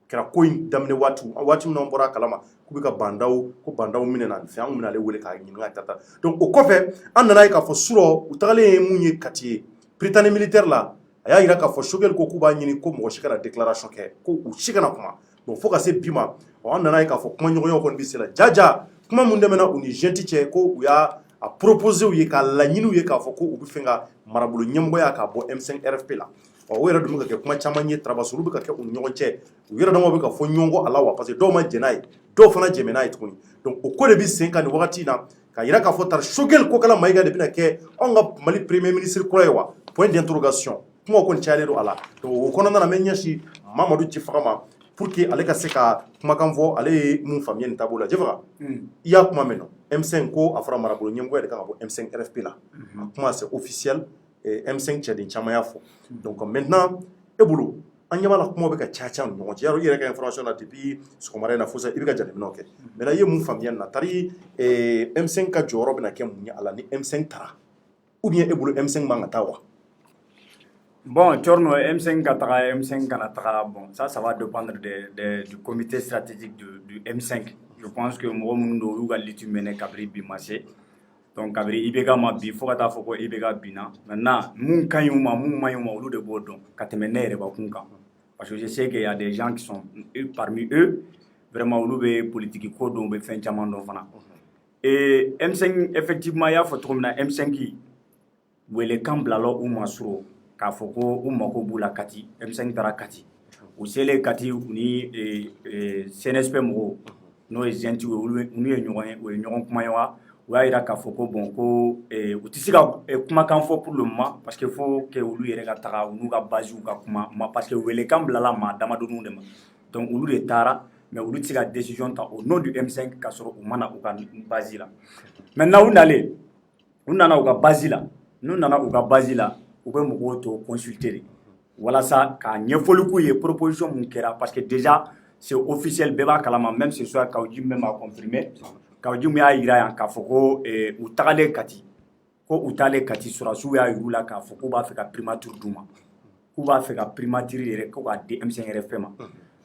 kɛra ko in daminɛ waati min na an bɔra a kalama k'u bɛ ka bandaw minɛna fɛ an bɛna ale wele k'a ɲininka tata donc o kɔfɛ an nana ye k'a fɔ surɔ u tagalen ye mun ye Kati ye Prytanée militaire la a y'a yira k'a fɔ Choguel ko k'u b'a ɲini ko mɔgɔ si kana déclaration kɛ ko u si kana kuma bon fo ka se bi ma an nana ye k'a fɔ kuma ɲɔgɔnyaw kɔni bɛ se la jaja kuma mun tɛmɛna u ni Jeanti cɛ ko u y'a a proposé u ye k'a laɲiniw ye k'a fɔ ko u bɛ fɛ ka marabolo ɲɛmɔgɔya k'a bɔ M5RFP la o yɛrɛ dun bɛ ka kɛ kuma caman ye Tarabasso olu bɛ ka kɛ u ni ɲɔgɔn cɛ u yɛrɛ dama bɛ ka fɔ ɲɔgɔn kɔ a la wa parce que dɔw ma jɛn n'a ye dɔw fana jɛmɛ n'a ye tuguni donc o ko de bɛ sen kan nin wagati in na k'a yira k'a fɔ tar Choguel Kokala Mayiga de bɛna kɛ anw ka Mali premier ministre kura ye wa point d'interrogation kuma kɔni cayalen don a la donc o kɔnɔna na n bɛ ɲɛsin Mamadou Djefaga ma pour que ale ka se ka kumakan fɔ ale ye mun faamuya nin taabolo la Djefaga i y'a kuma mɛn M5 ko a fɔra marabolo ɲɛmɔgɔ de kan ka bɔ M5RFP la a kuma c'est officiel M5 cɛden caman y'a fɔ donc maintenant e bolo an ɲɛ b'a la kumaw bɛ ka caya ni ɲɔgɔn cɛ yarɔ i yɛrɛ ka information na depuis sɔgɔmada in na fo sa i bɛ ka jateminɛw kɛ maintenant i ye mun faamuya nin na tari M5 ka jɔyɔrɔ bɛna kɛ mun ye a la ni M5 taara ou bien e bolo M5 man ka taa wa. Bon, Tchorno, M5 Katara, M5 Kanatara, bon, ça va dépendre du comité stratégique du M5. Je pense que moi, je vais aller mener Kabri Bimassé. Donc, Kabri Ibega Mabi, il faut que tu fasses Ibega Bina. Maintenant, mon Kayuma, mon Mayuma, ou de Bodon, Katemene, Rebakunka. Parce que je sais qu'il y a des gens qui sont parmi eux, vraiment, ou de politique, ou de fin Chamando. Et M5, effectivement, il y a M5 qui, où les camps blalo ou Masuro. K'a fɔ ko u mako b'u la Kati M5 taara Kati u selen Kati u ni CNSP mɔgɔw n'o ye Jeanti ye olu ye ɲɔgɔn kuma ye wa u y'a yira k'a fɔ ko bon ko u tɛ se ka kumakan fɔ pour le moment parce que faut que olu yɛrɛ ka taga u n'u ka base ka kuma parce que welekan bilala maa damadɔninw de ma donc olu de taara mais olu tɛ se ka décision ta au nom du M5 k'a sɔrɔ u ma na u ka base la maintenant u nana u ka base la n'u nana u ka base la u bɛ mɔgɔw to consulter de walasa ka ɲɛfɔli k'u ye proposition mun kɛra parce que déjà c'est officiel bɛɛ b'a kalama même ce soir Kawji même a confirmé Kawji mun y'a yira yan k'a fɔ ko u tagalen Kati ko u taalen Kati sɔrɔdasiw y'a yir'u la k'a fɔ k'u b'a fɛ ka primature d'u ma k'u b'a fɛ ka primature yɛrɛ ko k'a di M5RFP ma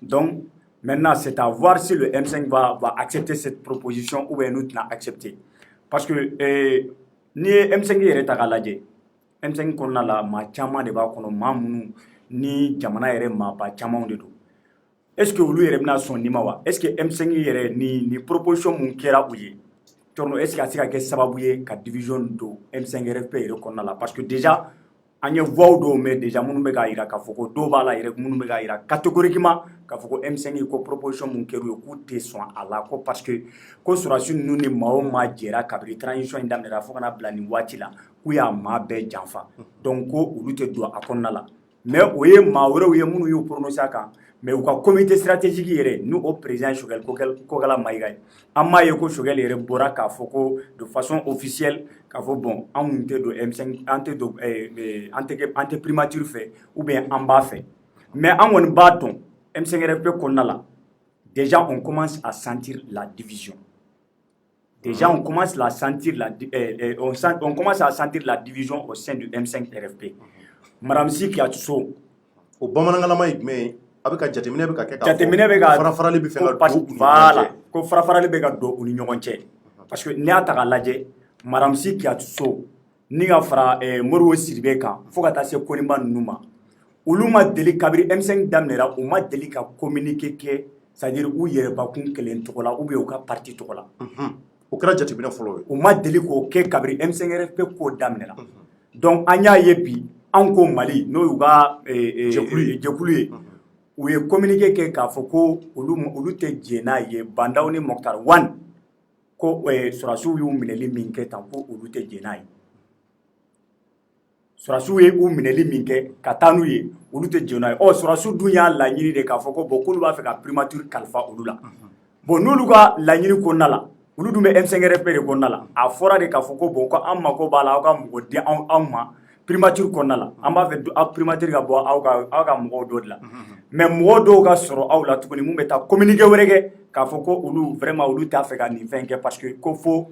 donc maintenant c'est à voir si le M5 va accepter cette proposition ou bien nous tɛna accepter parce que ni ye M5 yɛrɛ ta k'a lajɛ M5 kɔnɔna la maa caman de b'a kɔnɔ maa minnu ni jamana yɛrɛ maaba camanw de don est-ce que olu yɛrɛ bɛna sɔn nin ma wa est-ce que M5 yɛrɛ ni proposition mun kɛra u ye Tchorno est-ce que a se ka kɛ sababu ye ka division don M5RFP yɛrɛ kɔnɔna la parce que déjà an ye voix dɔw mɛn déjà minnu bɛ k'a yira k'a fɔ ko dɔw b'a la yɛrɛ minnu bɛ k'a yira catégoriquement k'a fɔ ko M5 ko proposition mun kɛra u ye k'u tɛ sɔn a la ko parce que ko sɔrɔdasi ninnu ni maa o maa jɛra kabini transition in daminɛra fo kana bila nin waati la k'u y'a maa bɛɛ janfa donc ko olu tɛ don a kɔnɔna la mais o ye maa wɛrɛw ye minnu y'u prononcer a kan mais u ka comité stratégique yɛrɛ n'o président Choguel Kokala Mayiga ye an m'a ye ko Choguel yɛrɛ bɔra k'a fɔ ko de façon officielle k'a fɔ bon anw tɛ don M5 an tɛ primature fɛ ou bien an b'a fɛ mais an kɔni b'a dɔn M5RFP kɔnɔna la déjà on commence à sentir la division. Déjà on commence à sentir on commence à sentir la division au sein du M5 RFP. Madame Si Kiatousso. Au Bamanangalama mais avec un jatemine farafara bi fenga voilà ko farafara be ga do uni ñogonce parce que ne ata laje Madame Si Kiatousso ni ga fara Moro Sidibé kan fo ka ta se Konimba numa uluma deli kabiri M5 damnera o ma deli ka communiquer ke c'est-à-dire où yere ba kun kelen tokola ou bien o ka parti tokola o kra jatemine folo o ma deli ko ke kabiri M5 RFP ko damnera donc anya yebi anko Mali no yuga jekulu u ye communiqué ke k'a fɔ ko olu tɛ jɛna ye Bandaw ni Mokhtar Wane ko Surasiw y'u minɛli min kɛ tan ko olu tɛ jɛna ye Surasiw ye u minɛli min kɛ ka taa n'u ye olu tɛ jɛna ye Surasiw dun y'a laɲini de k'a fɔ ko bon k'olu b'a fɛ ka primature kalifa olu la bon n'olu ka laɲini kɔnɔna la olu dun bɛ M5 RFP de kɔnɔna la a fɔra de k'a fɔ ko bon ko an mako b'a la aw ka mɔgɔ di anw ma primature kɔnɔna la an b'a fɛ aw primature ka bɔ aw ka mɔgɔw dɔ de la mais mɔgɔ dɔw ka sɔrɔ aw la tuguni mun bɛ taa communiqué wɛrɛ kɛ k'a fɔ ko olu vraiment olu t'a fɛ ka nin fɛn kɛ parce que ko fo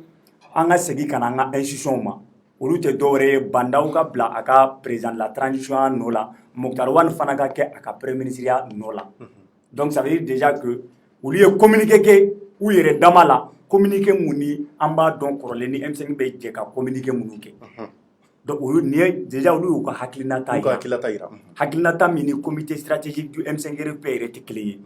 an ka segin ka na an ka institution ma olu tɛ dɔwɛrɛ ye Bandaw ka bila a ka président de la transition nɔ la Mokhtar Wane fana ka kɛ a ka premier ministre nɔ la donc ça veut dire déjà que olu ye communiqué kɛ u yɛrɛ dama la communiqué mun ni an b'a dɔn kɔrɔlen ni M5 bɛ jɛ ka communiqué minnu kɛ donc déjà olu y'u ka hakilinata yira hakilinata min ni comité stratégique du M5 RFP yɛrɛ tɛ kelen ye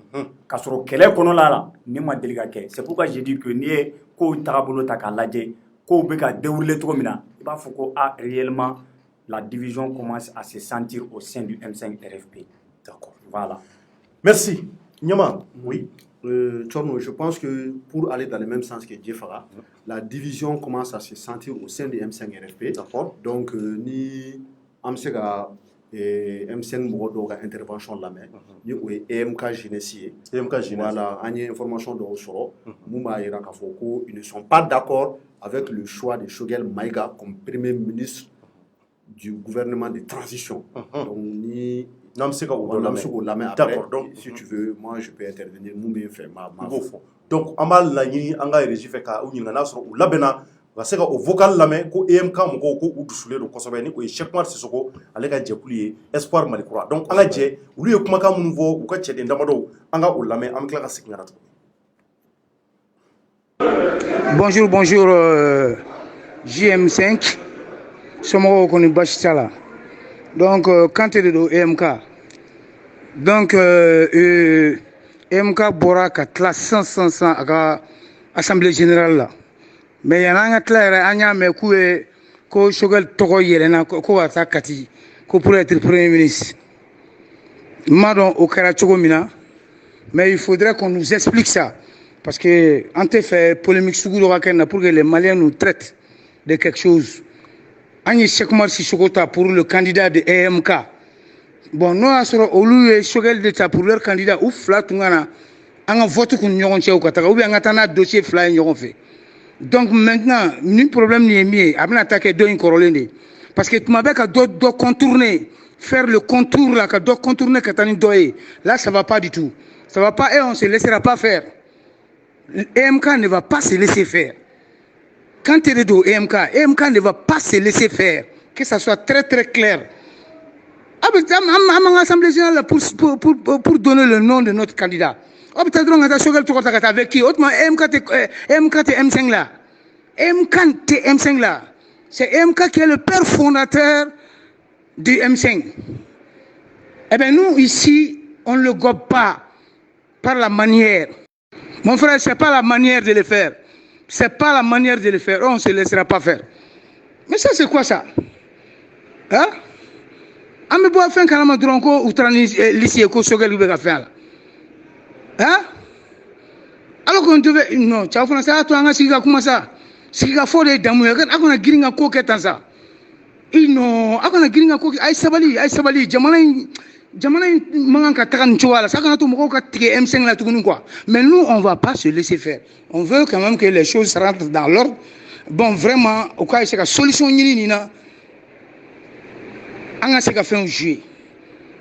k'a sɔrɔ kɛlɛ kɔnɔna la ni ma deli ka kɛ c'est pourquoi je dis que n'i ye kow tagabolo ta k'a lajɛ kow bɛ ka dérouler cogo min na i b'a fɔ ko réellement la division commence à se sentir au sein du M5 RFP. D'accord. Voilà. Merci. Nyama, oui. Tchorno, je pense que pour aller dans le même sens que Djefara, la division commence à se sentir au sein du M5 RFP. D'accord. Donc, ni Amsega M5 Mogodo intervention la main, ni ou EMK Genesi. EMK Genesi. Voilà, il y a information de Osoro. Mouma et Rakafoko, ils ne sont pas d'accord avec le choix de Shogel Maïga comme premier ministre du gouvernement de transition. Donc, ni d'accord, donc si tu veux, moi je peux intervenir. Donc, on va la ni anga régi fait ka ou ni na so la bena va se ka o vocal la mais ko EMK mo ko u dusule do kosobe ni ko Cheikh Mar Sissoko ale ka jekulier espoir malikura donc anga je ulu ye kuma ka mun vo u ka chede ndamado anga o la mais am kla ka sikngara to. Bonjour, JM5 somo ko ni bashitala. Donc quand tu es de EMK donc EMK bora ka classe 100 à la assemblée générale là mais y en a un clair anya me ko Shogel togo yelena ko ata kati ko pour être premier ministre madon au karachogo mina mais il faudrait qu'on nous explique ça parce que en te fait polémique sougou pour que les Maliens nous traitent de quelque chose. Cheikh Mar Sissoko pour le candidat de EMK. Bon, nous avons eu Shogel d'État pour leur candidat ou flat tungana en vote qu'on n'aura pas ou bien en dossier fly n'aura fait. Donc maintenant, le problème n'est mieux. Après attaquer deux incorolés parce que tu m'avais qu'à doit contourner, faire le contour là, qu'à doit contourner Katani Doye. Là, ça va pas du tout. Ça va pas et on se laissera pas faire. EMK ne va pas se laisser faire. Quand tu es de EMK ne va pas se laisser faire. Que ça soit très très clair. Assemblée générale pour donner le nom de notre candidat. Avec qui MK M5 là. MK M5 là. C'est MK qui est le père fondateur du M5. Eh bien nous ici, on ne le gobe pas par la manière. Mon frère, ce n'est pas la manière de le faire. C'est pas la manière de le faire. On ne se laissera pas faire. Mais ça, c'est quoi ça? Hein? On me boit fin carrément dronco ou trani lycée ko Shogel ube faire. Hein? Alors qu'on devait non, tu as fait ça toi nga siga kuma ça. Siga fo de damu ya kan akona giringa ko ketan ça. Ino akona giringa ko ay sabali jamana mangan ka takan chwala ça kana to moko ka tige M5 la tukunu quoi. Mais nous on va pas se laisser faire. On veut quand même que les choses rentrent dans l'ordre. Bon vraiment au cas c'est la solution ni nina. Anga se ka fait un jeu.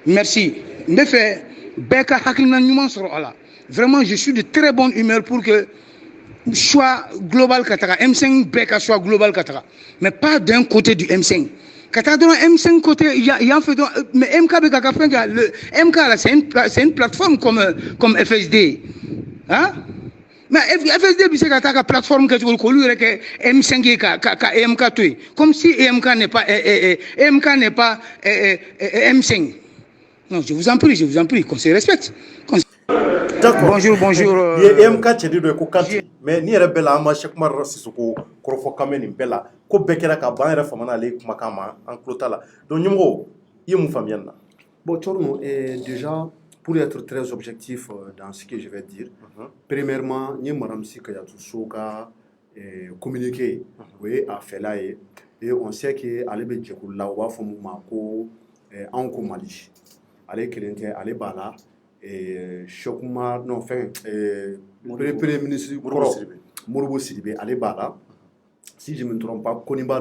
Merci. Me fait beka hakilina nyuma soro ala. vraiment je suis de très bonne humeur pour que soit global katara M5 beka soit global katara, mais pas d'un côté du M5. Katara dans M5 côté, il y a en fait, mais MK beka le MK là c'est une plateforme comme FSD, hein? Mais FSD c'est une plateforme que tu veux que M5 ka MK tout, comme si MK n'est pas M5. Non, je vous en prie, qu'on se respecte. D'accord. Bonjour. MK cedi do ko kanti mais ni yɛrɛ bɛɛ la an ma Cheikh Oumar Sissoko kɔrɔfɔ kan mɛn nin bɛɛ la ko bɛɛ kɛra ka ban, an yɛrɛ famana ale kumakan ma an tulo t'a la donc ɲɛmɔgɔ i ye mun faamuya nin na? Bon, Thierno, déjà, pour être très objectif dans ce que je vais dire, premièrement, nous avons communiqué à Felaye et on sait que ale be jɛkulu la u b'a fɔ mun ma ko anw ko Mali ale kelen tɛ ale b'a la Cheikh Oumar non fɛn premier ministre Modibo Sidibé ale b'a la si je ne me trompe pas Koniba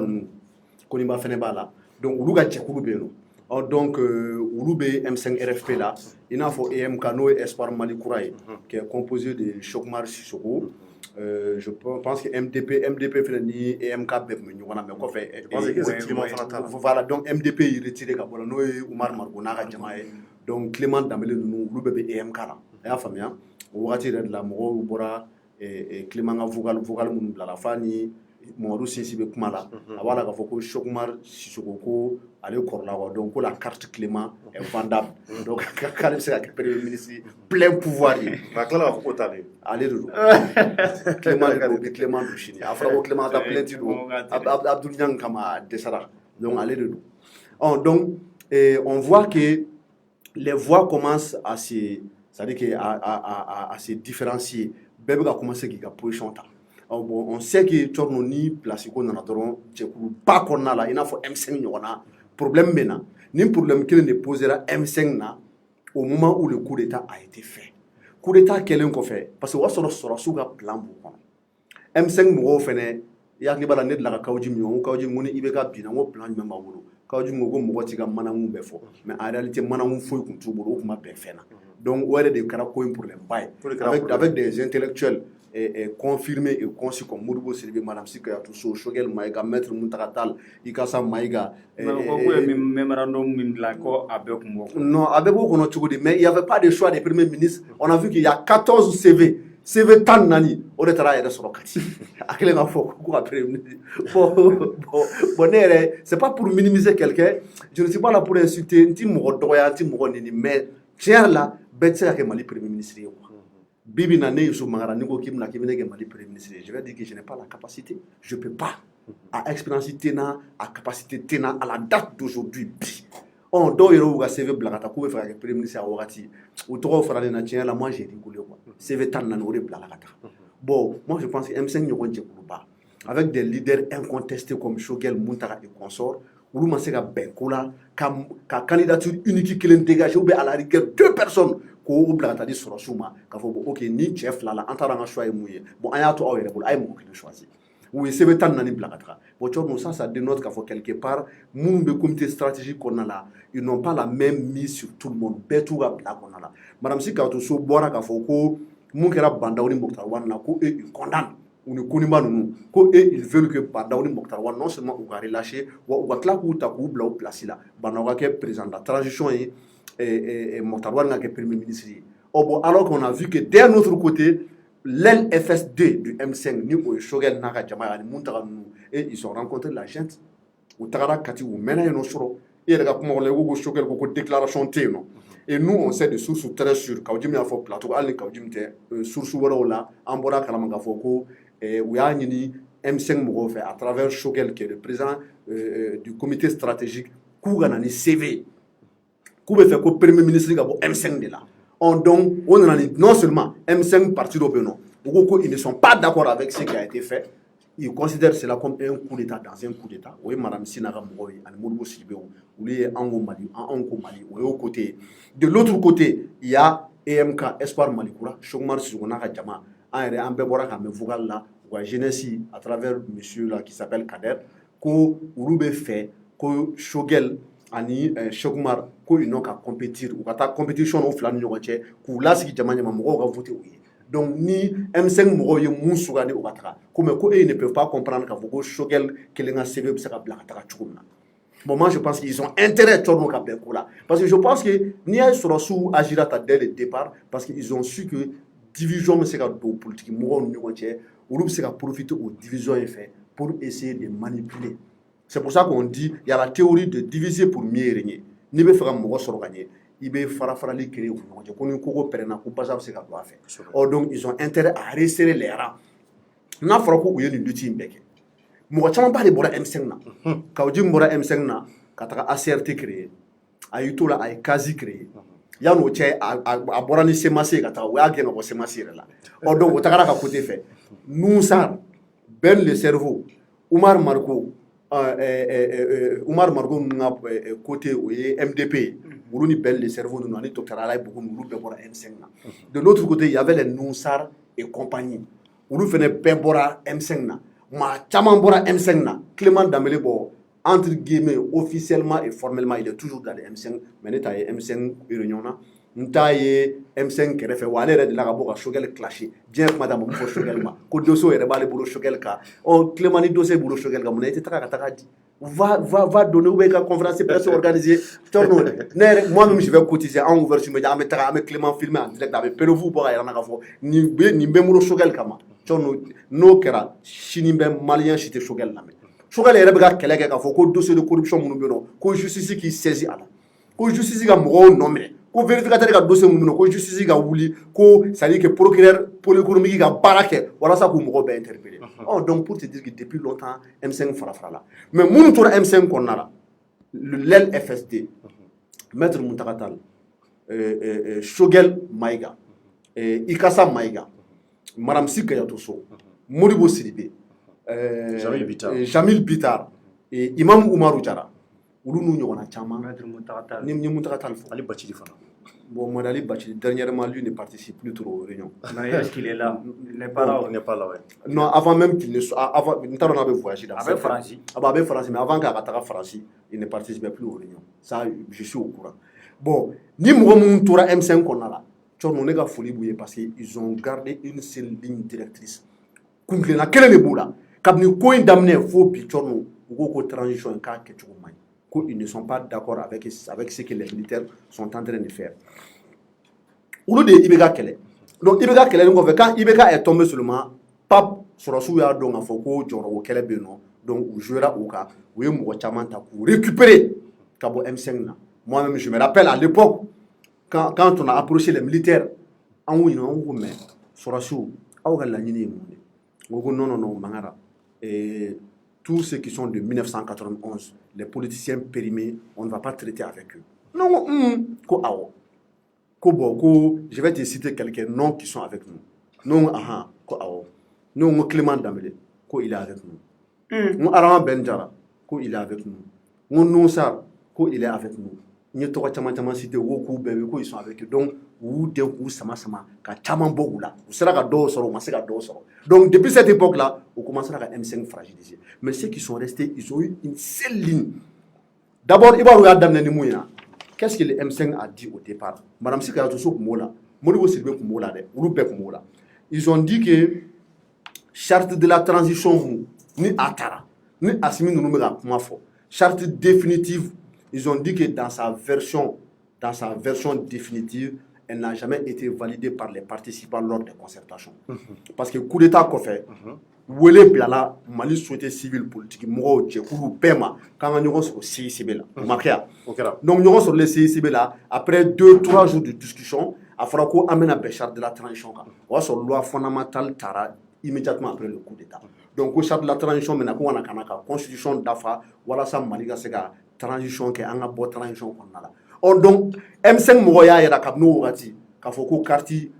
fɛnɛ b'a la donc olu ka jɛkulu bɛ yen nɔ donc olu bɛ M5 RFP la i n'a fɔ EMK n'o ye Espoir Mali kura ye qui est composé de Cheikh Oumar Sissoko. Je pense que MDP fait ni EMK bɛɛ tun bɛ ɲɔgɔn na mais kɔfɛ voilà donc MDP yi retiré ka bɔ la n'o ye Umar Mariko n'a ka jama ye donc Clément Dambélé ninnu olu bɛɛ bɛ EMK la a y'a faamuya o wagati yɛrɛ de la mɔgɔw bɔra Clément ka vocal minnu bilala f'a ni Mamadou Sinsi bɛ kuma la a b'a la k'a fɔ ko Cheikh Oumar Sissoko ko ale kɔrɔla wa donc ko la carte Clément est vendable donc k'ale bɛ se ka kɛ premier ministre plein pouvoir ye mais a tilala k'a fɔ k'o t'ale ale de don Clément don sini a fɔra ko Clément ka plainte don Abdou Niang kama a dɛsɛra donc ale de don donc on voit que les voix commencent à se c'est-à-dire que à se différencier bɛɛ bɛ ka commencer k'i ka position ta. Bon, on sait que Thierno ni place ko nana dɔrɔn jɛkulu ba kɔnɔna la i n'a fɔ M5 ɲɔgɔn na problème bɛ na ni problème kelen de posera M5 na au moment où le coup d'état a été fait coup d'état kɛlen kɔfɛ parce que o y'a sɔrɔ sɔrɔsiw ka plan b'u kɔnɔ M5 mɔgɔw fɛnɛ i hakili b'a la ne delila ka Kawji min ko Kawji ko ni IBK binna ko plan jumɛn b'a bolo Kawji ko mɔgɔ t'i ka manakun bɛɛ fɔ mais en réalité manakun foyi tun t'u bolo o tun ma bɛn fɛn na donc o yɛrɛ de kɛra ko in problème ba ye avec des intellectuels confirmé et conçu comme Modibo Sidibé, Madame Sikayatou Sow, Choguel Maïga, Maître Mountakha Tall, Ikassa Maïga. Non, avec mais il n'y avait pas de choix des premiers ministres. On a vu qu'il y a 14 CV. CV tan nani, on est à la sorokati. Bon, c'est pas pour minimiser quelqu'un. Je ne suis pas là pour insulter. Mais tiens là, bête c'est Mali premier ministre. Bibi na ne Youssou Mangara niko kim na kibine ke Mali premier ministre. Je vais dire que je n'ai pas la capacité. Je peux pas. À expérience tena, à capacité tena, à la date d'aujourd'hui. On doit y avoir CV blagata ko faire premier ministre à wakati. Ou trop fera na tien la moi j'ai rigolé quoi. CV tan na no blagata. Bon, moi je pense que M5 n'auront pas. Avec des leaders incontestés comme Choguel, Mountakha et consorts, ou l'on sait qu'à Benkola, qu'à candidature unique qui l'est dégagée, ou bien à la rigueur 2 personnes. Ko blagata di sɔrɔ suma k'a fɔ bon ok ni cɛ fila la an taara an ka choix ye mun ye bon an y'a to aw yɛrɛ bolo a ye mɔgɔ kelen choisir u ye sɛbɛn tan naani bila ka taga bon Thierno ça dénote k'a fɔ quelque part minnu bɛ comité stratégique kɔnɔna la ils n'ont pas la même mise sur tout le monde bɛɛ t'u ka bila kɔnɔna la Madame Sikayatou Sow bɔra k'a fɔ ko mun kɛra Bandaw ni Mokhtar Wane na ko ils condamnent u ni Koniba ninnu ko ils veulent que Bandaw ni Mokhtar Wane non seulement u ka relâcher wa u ka tila k'u ta k'u bila o place la Bandaw ka kɛ président de la transition ye Mokhtar Wane ka kɛ premier ministre ye. Bon, alors qu'on a vu que d'un autre côté, l'aile FSD du M5, ni Choguel Naka Jama, et ils ont rencontré la gente. Ou Tagara Kati, ou Mena et Nosoro, et les Choguel, beaucoup de déclarations. Et nous, on sait de sources très sûres, Kaujim a fait plateau, Ali Kaujim, source là, Ambora Kalamangafoko, et Ouyanini, M5 Mogo fait à travers Choguel, qui est le président du comité stratégique, Kouganani CV. Koube fait que premier ministre M5 de là. Donc, on a non seulement M5 parti au Bénin, ils ne sont pas d'accord avec ce qui a été fait, ils considèrent cela comme un coup d'État dans un coup d'État. Oui, Madame Sinaga Mouroy, Modibo Sidibé, ou les Ango Mali, ou au côté. De l'autre côté, il y a EMK, Espoir Malikoura, Chokmar Sugonaka Djama, un Bébora Kamevogal là, ou à Genessi, à travers monsieur là qui s'appelle Kader, que Urube fait, que Choguel, ani Cheikh Oumar ko ils n'ont qu'à compétir ou ka compétition o fila ni ɲɔgɔn cɛ k'u lasigi jama ɲɛma mɔgɔw ka voter u ye donc ni M5 mɔgɔw ye mun sugandi o ka taga ko mais ko ne peuvent pas comprendre k'a fɔ ko Choguel kelen ka CV bɛ se ka bila ka taga cogo min na bon moi je pense qu'ils ont intérêt Thierno ka bɛn ko la parce que je pense que n'i y'a sɔrɔ agira ta dès le départ parce que ils ont su que division bɛ se ka don politique mɔgɔw ni ɲɔgɔn cɛ olu bɛ se ka profiter o division in fɛ pour essayer de manipuler. C'est pour ça qu'on dit il y a la théorie de diviser pour mieux régner. Ni be fera mogo soro gagner, il be farali créer ou non. Ko ni koko perena ko pas se ka do faire. Or donc ils ont intérêt à resserrer les rangs. Na fara ko uyeli lutti mbeke. Mogo chama ba de bora M5 na. Ka oji bora M5 na ka taka ACRT créer. Ayuto la ay quasi créer. Ya no che a bora ni semase ka taka wa gena bo semase la. Or donc o takara ka côté fait. Nous ça ben le cerveau Oumar Marco nga côté MDP olu ni belle le cerveau nous ani docteur Alain beaucoup nous be bora M5 na de l'autre côté il y avait les Noussar et compagnie olu fene be bora M5 na ma chaman bora M5 na Clément Dambélé bo entre guillemets officiellement et formellement il est toujours dans les M5 mais n'eta M5 réunion na nta ye M5 kɛrɛfɛ wa ale yɛrɛ de la ka bɔ ka Choguel clasher diɲɛ kuma da mɔgɔ fɔ Choguel ma ko dossier yɛrɛ b'ale bolo Choguel kan Clément ni dossier bolo Choguel kan mun na i tɛ taga ka taga di va donner ou bien ka conférence presse organisée Thierno ne yɛrɛ moi-même je vais cotiser en ouverture média an bɛ taga an bɛ Clément filmer en direct a bɛ PLV bɔ ka yɛrɛ na ka fɔ nin bɛ n bolo Choguel kama Thierno n'o kɛra sini bɛ malien si tɛ Choguel lamɛn Choguel yɛrɛ bɛ ka kɛlɛ kɛ k'a fɔ ko dossier de corruption minnu bɛ yen nɔ ko justice k'i saisi a la ko justice ka mɔgɔw nɔ minɛ ko vérificateur ka dossier mun ko justice ka wuli ko ça dit que procureur polyéconomique ka baara kɛ walasa k'u mɔgɔw bɛɛ interpeller donc pour te dire que depuis longtemps M5 fara la mais minnu tora M5 kɔnɔna la l'aile FSD maître Muntaka Tall Choguel Maïga Ikassa Maïga Madame Sika Yatoso Modibo Sidibé Jamil Bitar et Imam Oumarou Diarra olu n'u ɲɔgɔnna caman ni Muntaka Tall fɔ. Ali Bachili fana. Bon, moi, Ali Bachili, dernièrement, lui ne participe plus trop aux réunions. Mais est-ce qu'il est là? Il n'est pas là. Il n'est pas là, ouais. Non, avant même qu'il ne soit. Avant, nous avons voyagé là. Avec Francis. Avec Francis, mais avant qu'il attaque Francis, il ne participait plus aux réunions. Ça, je suis au courant. Bon, ni Mouromoun Toura M5 qu'on a là, tu vois, on est folie bouillée parce qu'ils ont gardé une seule ligne directrice. Kunklena, quel est le bout là? Quand nous coin d'amener faux, puis tu vois, nous transition en cas que tu vois. Ils ne sont pas d'accord avec ce que les militaires sont en train de faire. Ou de Ibeka Kele. Donc Ibeka Kele, quand Ibeka est tombé seulement, Pape Sorosou a donc un foko, Djoro Kele Beno, donc ou jouera au cas, où il m'a chamanta pour récupérer Kabo M5. Moi-même, je me rappelle à l'époque, quand on a approché les militaires, en où ils ont mais Sorosou, a la ligne, non, Mangara. Et tous ceux qui sont de 1991, les politiciens périmés, on ne va pas traiter avec eux. Non, je vais te citer quelques noms qui sont avec nous. Non, non, Clément Dambélé, il est avec nous. Non, Arama Benjara, il est avec nous. Non, Noussar, il est avec nous. Nous avons cité beaucoup de ils sont avec eux. Donc, vous devez sama ka chaman bogu là. Vous serez à dos sur donc depuis cette époque-là, on commence à M5 fragiliser. Mais ceux qui sont restés, ils ont eu une seule ligne. D'abord, il va regarder dans les moyens. Qu'est-ce que le M5 a dit au départ? Madame Sika Yatoso Mola, Modibo Sidibé Mola, Mola. Ils ont dit que charte de la transition ni Atara, ni Assimi Nounoumega Kumafo, charte définitive. Ils ont dit que dans sa version définitive, elle n'a jamais été validée par les participants lors des concertations. Parce que coup d'État qu'on fait, Wele Biala, Mali société civile politique, Moro, Tchekourou, Pema, quand on est sur le CICB là, donc nous sommes sur le CICB là, après 2-3 jours de discussion, il faudra qu'on amène à charte de la transition. On va sur la loi fondamentale Tara immédiatement après le coup d'État. Donc, au charte de la transition, maintenant, on a la constitution d'AFA, voilà ça, Maliga Sega. Transition qui est en bonne transition qu'on a là. Or donc M5 Moya et la Kabno Rati, qu'il faut qu'au quartier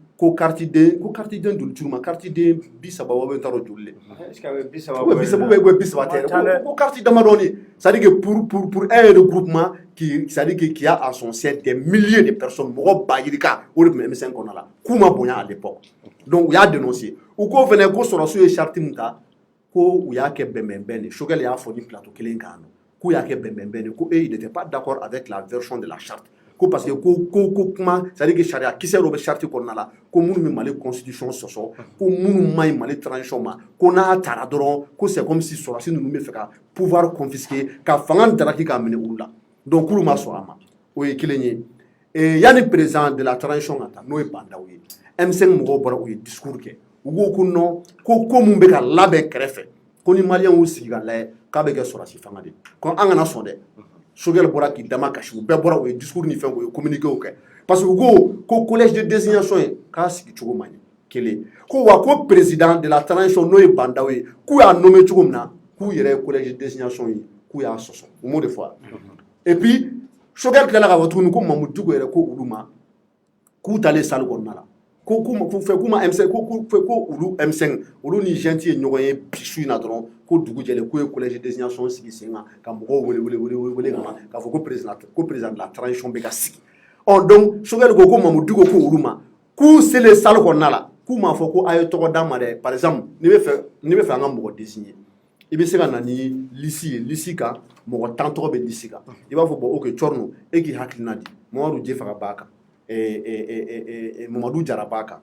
d'un d'ultuma, quartier de Bissabawa Bentaro Dule. Est-ce qu'il y avait Bissabawa au quartier d'Amadoni? C'est-à-dire que pour un regroupement qui a à son sein des milliers de personnes, Moro Bayirika, ou le M5 qu'on a là, Kouma Boya à l'époque. Donc, il y a dénoncé. Ou qu'on venait qu'on soit sur les chartes, où il y a que Ben, Choguel y a fourni plateau Kelengano. il n'était pas d'accord avec la version de la charte. Parce que c'est-à-dire que charia kisɛ dɔ bɛ charte kɔnɔna la ko minnu bɛ Mali constitution sɔsɔ ko minnu ma ɲi Mali transition ma ko n'a taara dɔrɔn ko c'est comme si sɔrɔdasi ninnu bɛ fɛ ka pouvoir confisquer ka fanga daraki k'a minɛ olu la donc k'olu ma sɔn a ma o ye kelen ye yanni président de la transition ka taa n'o ye Bandaw ye M5 mɔgɔw bɔra u ye discours kɛ u ko ko non ko mun bɛ ka labɛn kɛrɛfɛ ko ni maliyɛnw y'u sigi ka lajɛ k'a bɛ kɛ sɔrɔdasi fanga de ko an kana sɔn dɛ. Sogɛl bɔra k'i dama kasi u bɛɛ bɔra u ye discours ni fɛn u ye communiqué kɛ parce que ko collège de désignation ye k'a sigi cogo man ɲi kelen ko wa ko président de la transition n'o ye Bandaw ye k'u y'a nommé cogo min na k'u yɛrɛ ye collège de désignation ye k'u y'a sɔsɔ u m'o de fɔ et puis Sogɛl tilala ka fɔ tuguni ko Mamudu Diko yɛrɛ ko olu ma k'u taalen salle kɔnɔna la ko M5 ko olu M5 olu ni Genti ye ɲɔgɔn ye bi su in na dɔrɔn ko dugu jɛlen k'u ye collège de désignation sigi sen kan ka mɔgɔw wele k'a fɔ ko président de la transition bɛ ka sigi donc Sogɛl ko Mamudu Diko ko olu ma k'u selen salle kɔnɔna la k'u m'a fɔ ko a ye tɔgɔ d'an ma dɛ par exemple n'i bɛ fɛ an ka mɔgɔ désigner i bɛ se ka na ni liste ye liste kan mɔgɔ 10 tɔgɔ bɛ liste kan i b'a fɔ bon ok Cɔrɔnu e k'i hakilina di Mamadu Jefaga b'a kan Mamadou Jara b'a kan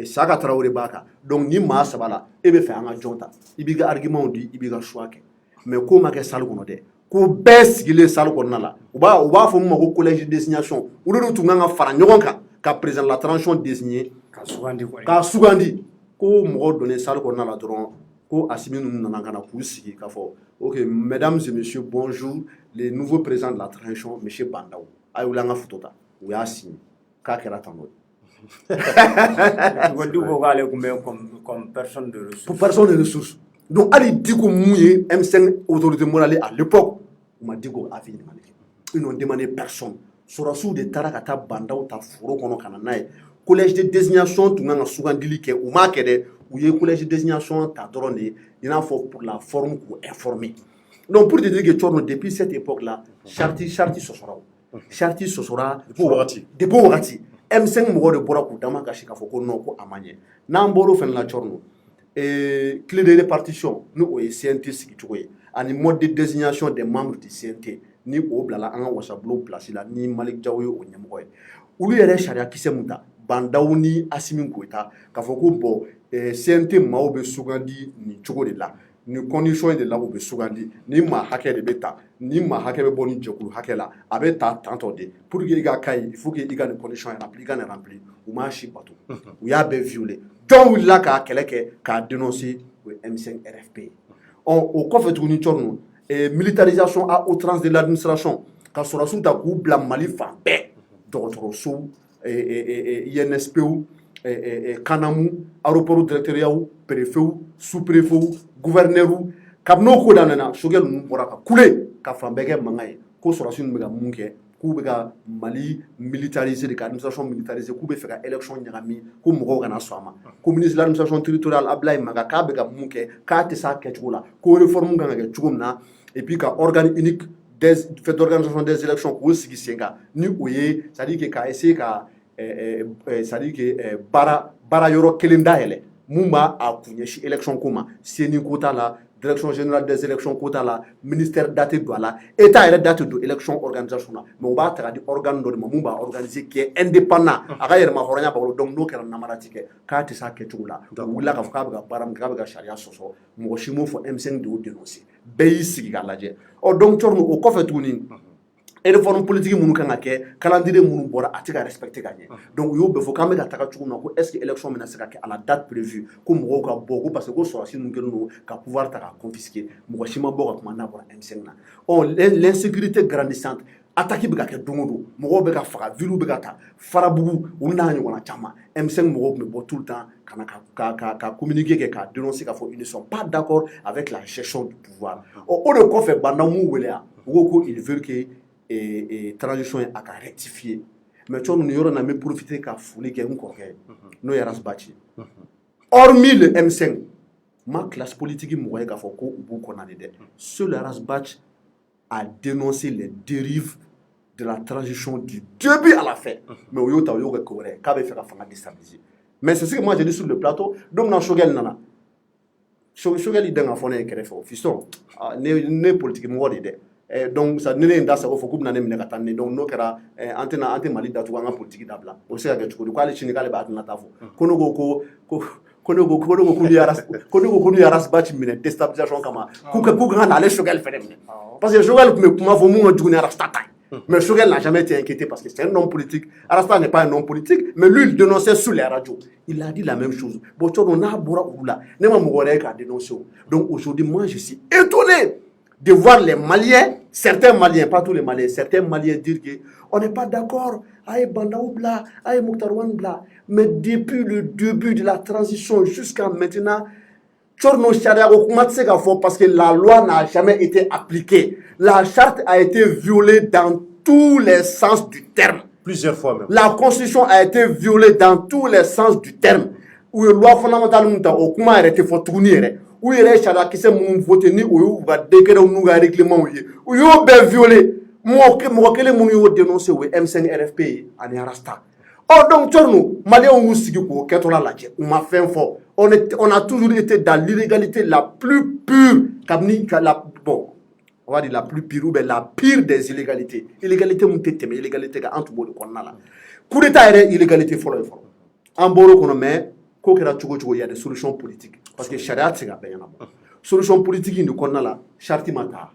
Saka Traoré b'a kan donc ni maa saba la e bɛ fɛ an ka jɔn ta i b'i ka argument di i b'i ka choix kɛ mais ko ma kɛ salle kɔnɔ dɛ ko bɛɛ sigilen salle kɔnɔna la u b'a fɔ min ma ko collège de désignation olu de tun kan ka fara ɲɔgɔn kan ka président de la transition désigner k'a sugandi ko mɔgɔw donnen salle kɔnɔna la dɔrɔn ko Asimi ninnu nana ka na k'u sigi k'a fɔ ok mesdames et messieurs bonjour les nouveaux présidents de la transition monsieur Bandaw a ye wuli an ka photo ta u y'a signé k'a kɛra tan n'o ye. Comme personne de ressources. Pour personne de ressources. Donc hali Diko mun ye M5 autorité morale à l'époque u ma Diko a fini demandé ils n'ont demandé personne sɔrɔsiw de taara ka taa Bandaw ta foro kɔnɔ ka na n'a ye collège de désignation tun kan ka sugandili kɛ u m'a kɛ dɛ u ye collège de désignation ta dɔrɔn de i n'a fɔ pour la forme k'u informer donc pour te dire que Cɔrɔnu depuis cette époque là charte sɔsɔra Charte sɔsɔra depuis wagati M5 mɔgɔw de bɔra k'u dama kasi k'a fɔ ko non ko a ma ɲɛ n'an bɔr'o fɛnɛ la Cɔrɔnu clé de répartition ni o ye CNT sigicogo ye ani mode de désignation des membres du CNT ni o bilala an ka wasabulon place la ni Malick Diaw ye o ɲɛmɔgɔ ye olu yɛrɛ sariya kisɛ mun ta Bandaw ni Asimi Goïta k'a fɔ ko bon CNT maaw bɛ sugandi nin cogo de la ni condition de la u bɛ sugandi ni maa hakɛ de bɛ ta ni maa hakɛ bɛ bɔ ni jɛkulu hakɛ la a bɛ ta tantɔ de pour que i ka k'a ye il faut que i ka nin condition remplir i ka nin remplir u m'a si bato u y'a bɛɛ violer jɔn wulila k'a kɛlɛ kɛ k'a dénoncer o ye M5 RFP o kɔfɛ tuguni Cɔrɔnu militarisation à outrance de l'administration ka sɔrɔsiw ta k'u bila Mali fan bɛɛ dɔgɔtɔrɔsow INSP Kanamu aéroport directorial préfet sous-préfet gouverneur kabini o ko daminɛna Sogɛl ninnu bɔra ka kule ka fan bɛɛ kɛ mankan ye ko sɔrɔsiw ninnu bɛ ka mun kɛ k'u bɛ ka Mali militariser de ka administration militariser k'u bɛ fɛ ka élection ɲagami ko mɔgɔw kana sɔn a ma ko ministre de l'administration territoriale Abdoulaye Maga k'a bɛ ka mun kɛ k'a tɛ s'a kɛcogo la ko réforme kan ka kɛ cogo min na et puis ka organe unique fait d'organisation des élections k'o sigi sen kan ni o ye c'est à dire que k'a essayer ka c'est à dire que baara yɔrɔ kelen dayɛlɛ mun b'a kun ɲɛsin élection ko ma CENI ko t'a la direction générale des élections ko t'a la ministère date don a la état yɛrɛ date don élection organisation na mais o b'a ta ka di organe dɔ de ma mun b'a organiser qui est indépendant a ka yɛrɛma hɔrɔnya b'a bolo donc n'o kɛra namara ti kɛ k'a tɛ s'a kɛcogo la u wulila k'a fɔ k'a bɛ ka baara min kɛ k'a bɛ ka sariya sɔsɔ mɔgɔ si m'o fɔ M5 de y'o dénoncer bɛɛ y'i sigi k'a lajɛ donc Cɔrɔnu o kɔfɛ tuguni réforme politique minnu kan ka kɛ calendrier minnu bɔra a tɛ ka respecter ka ɲɛ donc u y'o bɛɛ fɔ k'an bɛ ka taga cogo min na ko est ce que élection bɛna se ka kɛ à la date prévue ko mɔgɔw ka bɔ ko parce que ko sɔrɔdasi ninnu kɛlen don ka pouvoir ta k'a confisquer mɔgɔ si ma bɔ ka kuma n'a bɔra M5 na l'insécurité grandissante attaque bɛ ka kɛ don o don mɔgɔw bɛ ka faga ville bɛ ka ta Farabugu olu n'a ɲɔgɔnna caman M5 mɔgɔw tun bɛ bɔ tout le temps ka na ka communiquer kɛ k'a dénoncer k'a fɔ ils ne sont pas d'accord avec la gestion du pouvoir o de kɔfɛ Bandaw m'u wele yan u ko ko ils veulent que transition a ka rectifier mais Cɔrɔnu nin yɔrɔ na bɛ profiter ka foli kɛ n kɔrɔkɛ n'o ye Rasbachi hormis le M5 ma classe politique mɔgɔ ye k'a fɔ ko u b'u kɔnna de dɛ seul Rasbachi a dénoncé les dérives de la transition du début à la fin mais o y'o ta o y'o kɛ ko wɛrɛ k'a bɛ fɛ ka fanga déstabiliser mais c'est ce que moi j'ai dit sur le plateau donc na Sogɛl nana Sogɛl i dɛn ka fɔ ne ye kɛrɛfɛ o fiston ne politique mɔgɔ de dɛ donc ça ne nda sa fo kubna ne mine katane donc no kera antena ante mali datu nga politique dabla o se ga chuko ko ale chini kale ba na tafo kono go kunu yaras bachi mine déstabilisation kama kuka na ale shogal fene parce que shogal kuma fo mu ngajuni arasta tay mais shogal n'a jamais été inquiété parce que c'est un homme politique. Arasta n'est pas un homme politique, mais lui il dénonçait sur les radios. Il a dit la même chose. Bon, on a bora oula, ne ma mogore ka dénoncer. Donc aujourd'hui moi je suis étonné de voir les Maliens, certains Maliens, pas tous les Maliens, certains Maliens dire que on n'est pas d'accord, aïe Bandaou bla, aïe Mouktarwan bla, mais depuis le début de la transition jusqu'à maintenant, Tchorno Sharia parce que la loi n'a jamais été appliquée. La charte a été violée dans tous les sens du terme. Plusieurs fois même. La constitution a été violée dans tous les sens du terme. Où la loi fondamentale au comment a été faite tourner. Où il y a Sharia qui s'est voté ni où va décret ou nous règlement où il y a violé. Moi que les gens dénoncé au M5 RFP à Niarasta. Oh donc Tchorno Malien ou Sigiko Ketola Lache ou ma fin fort. On a toujours été dans l'illégalité la plus pure. Bon, on va dire la plus pure ou bien la pire des illégalités. Illégalité, mais illégalité entre les deux. Coup d'État est illégalité follow. En Boro, il y a des solutions politiques. Parce que Sharia, c'est la solution politique, il y a la charte mata.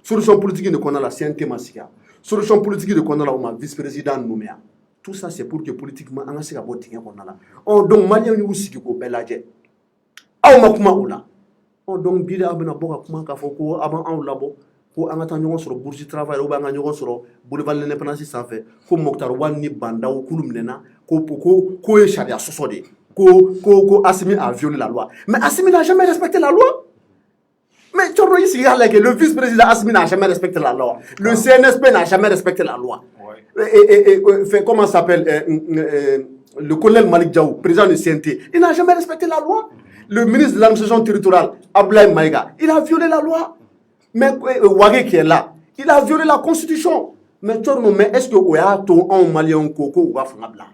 Solution politique, il y a la CNT Massika. Solution politique, il y a la vice-président Nouméa. Tout ça, c'est pour que politiquement, on a se voté. Donc, Malien, nous aussi, qui est belge. Aou makuma oula. Donc, bida abena boka kuma kafoko, aban aou labo, ko angata nyon sur bourse de travail, ou banga nyon sur boulevard de l'indépendance sans fait, ko Mokhtar Wani banda ou kulumnena, ko e charia sosode, ko Assimi a violé la loi. Mais Assimi n'a jamais respecté la loi. Mais tu vois ici, le vice-président Assimi n'a jamais respecté la loi. Le CNSP n'a jamais respecté la loi. Comment s'appelle le colonel Malik Diaw, président du CNT, il n'a jamais respecté la loi. Le ministre de l'administration territoriale, Abdoulaye Maïga, il a violé la loi. Mais Ouagé qui est là, il a violé la constitution. Mais est-ce que Ouato en Malien Koko ou Afnabla?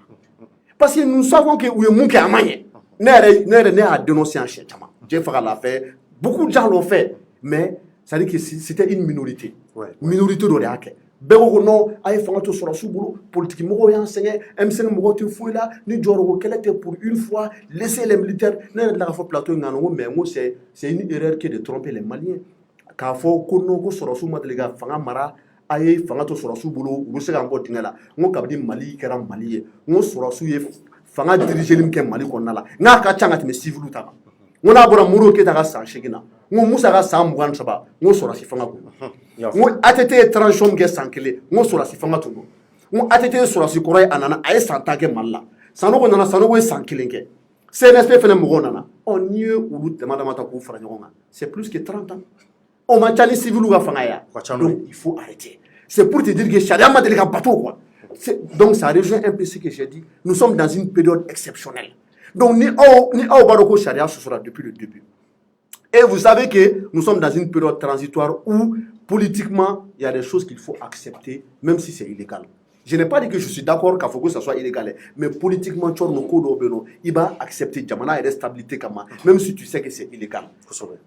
Parce que nous savons que Ouemouké a manié. N'est a dénoncé un chien. Jeff l'a fait, beaucoup de gens l'ont fait. Mais ça dit que c'était une minorité. Minorité de réac. Béro non, aïe fangato sur la sous-boulot, politique mogo y enseigné, MCN mogo tu fouille là, ni Djoro qu'elle était pour une fois, laisser les militaires, n'a la fois plateau n'en mais moi c'est une erreur qui est de tromper les Maliens. Car faut qu'on nous sur la sous-mat les gars, fanga mara, aïe fangato sur la sous-boulot, ou c'est encore dîner mon cabine Mali, qui est Mali, mon sur la sous fanga diriger l'imke Mali qu'on a là, n'a qu'à changat mais civil ou taba. On a bon mouro qui est à sa chegina. Mon moussara sam mouan chaba, mon sur la sifanga. Mon ATT tranchom ke sankele, mon sur la sifanga tout. Mon ATT sur la sikoray anana, aïe santage malla. Sano nana sano we sankelinke. CNSP fait nana. On y est ou madamata kou franyonga. C'est plus que 30 ans. On m'a chali civil ou afangaya. Donc il faut arrêter. C'est pour te dire que Sharia m'a délégué bateau quoi. Donc ça rejoint un peu ce que j'ai dit. Nous sommes dans une période exceptionnelle. Donc ni au baroko Sharia ce sera depuis le début. Et vous savez que nous sommes dans une période transitoire où, politiquement, il y a des choses qu'il faut accepter, même si c'est illégal. Je n'ai pas dit que je suis d'accord qu'il faut que ça soit illégal, mais politiquement, il va accepter Jamana et la stabilité, même si tu sais que c'est illégal.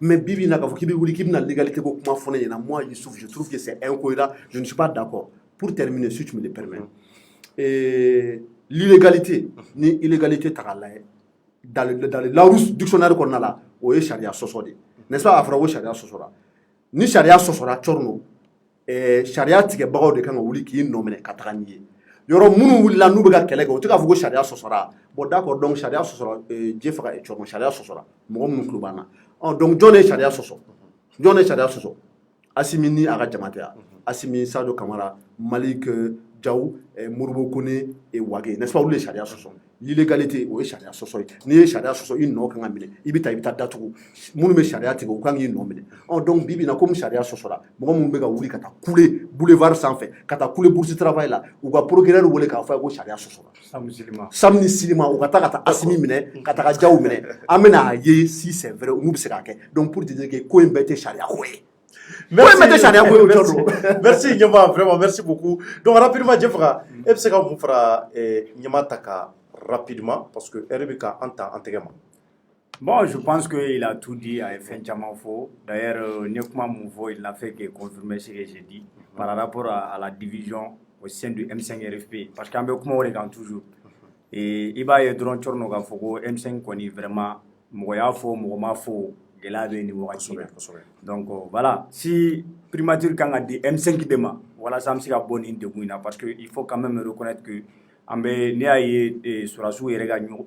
Mais Bibi n'a pas l'égalité, moi, je trouve que c'est incohérent, je ne suis pas d'accord. Pour terminer, si tu me le permets, l'illégalité, ni illégalité, dans le Larousse dictionnaire qu'on a là, oui, Sharia Sosodi. N'est-ce pas, Afro Sharia Sosora? Ni Sharia Sosora, Chorno, Sharia Tige Bao de Kanga Wuli qui est nommé Katrani. Yoro Munu la Nuba Kelego, tu as vu Sharia Sosora. Bon, d'accord, donc Sharia Sosora, Jeffra et Chorno, Sharia Sosora, Mon Klubana. Donc, John et Sharia Soso. John et Sharia Soso. Assimini Arajamatea, Assimi Sado Kamara, Malik Diaw, Mourbo Kone et Wagé. N'est-ce pas, où les Sharia Soso? L'illégalité, oui, Sharia Soso. Ni Sharia Soso, il n'a qu'un mille. Ibita Datou, Moume Sharia Tigo, quand il nomme. Donc, Bibi n'a comme Sharia Soso là. Bon, mon béga ouli, kata coulé, boulevard sans fait, kata coulé bourse de travail là, ou va progrès ou les cafés au Sharia Soso. Samni Silima, ou kata Assimi Mene, kata Diaw Mene, amena ye, si c'est vrai, ou nous c'est donc pour dire que Koembete Sharia, oui. Merci Nyama, vraiment merci beaucoup. Donc rapidement Jeffra, est-ce que vous fera Nyama Taka rapidement parce que RBK entend intégralement. Bon, je pense qu'il a tout dit à FN Chamafo. D'ailleurs, Nekuma Mouvo, il n'a fait que confirmer ce que j'ai dit par rapport à la division au sein du M5 RFP. Parce qu'en Bekuma, on regarde toujours. Et il va y avoir un Fogo M5 qu'on est vraiment Moyafo, Moumafo, Gelade, Niwaki. Donc voilà, si primature quand on dit M5 demain, voilà, ça me fait bonne idée parce qu'il faut quand même reconnaître que Ambe Niaye sur la sous et regagne ou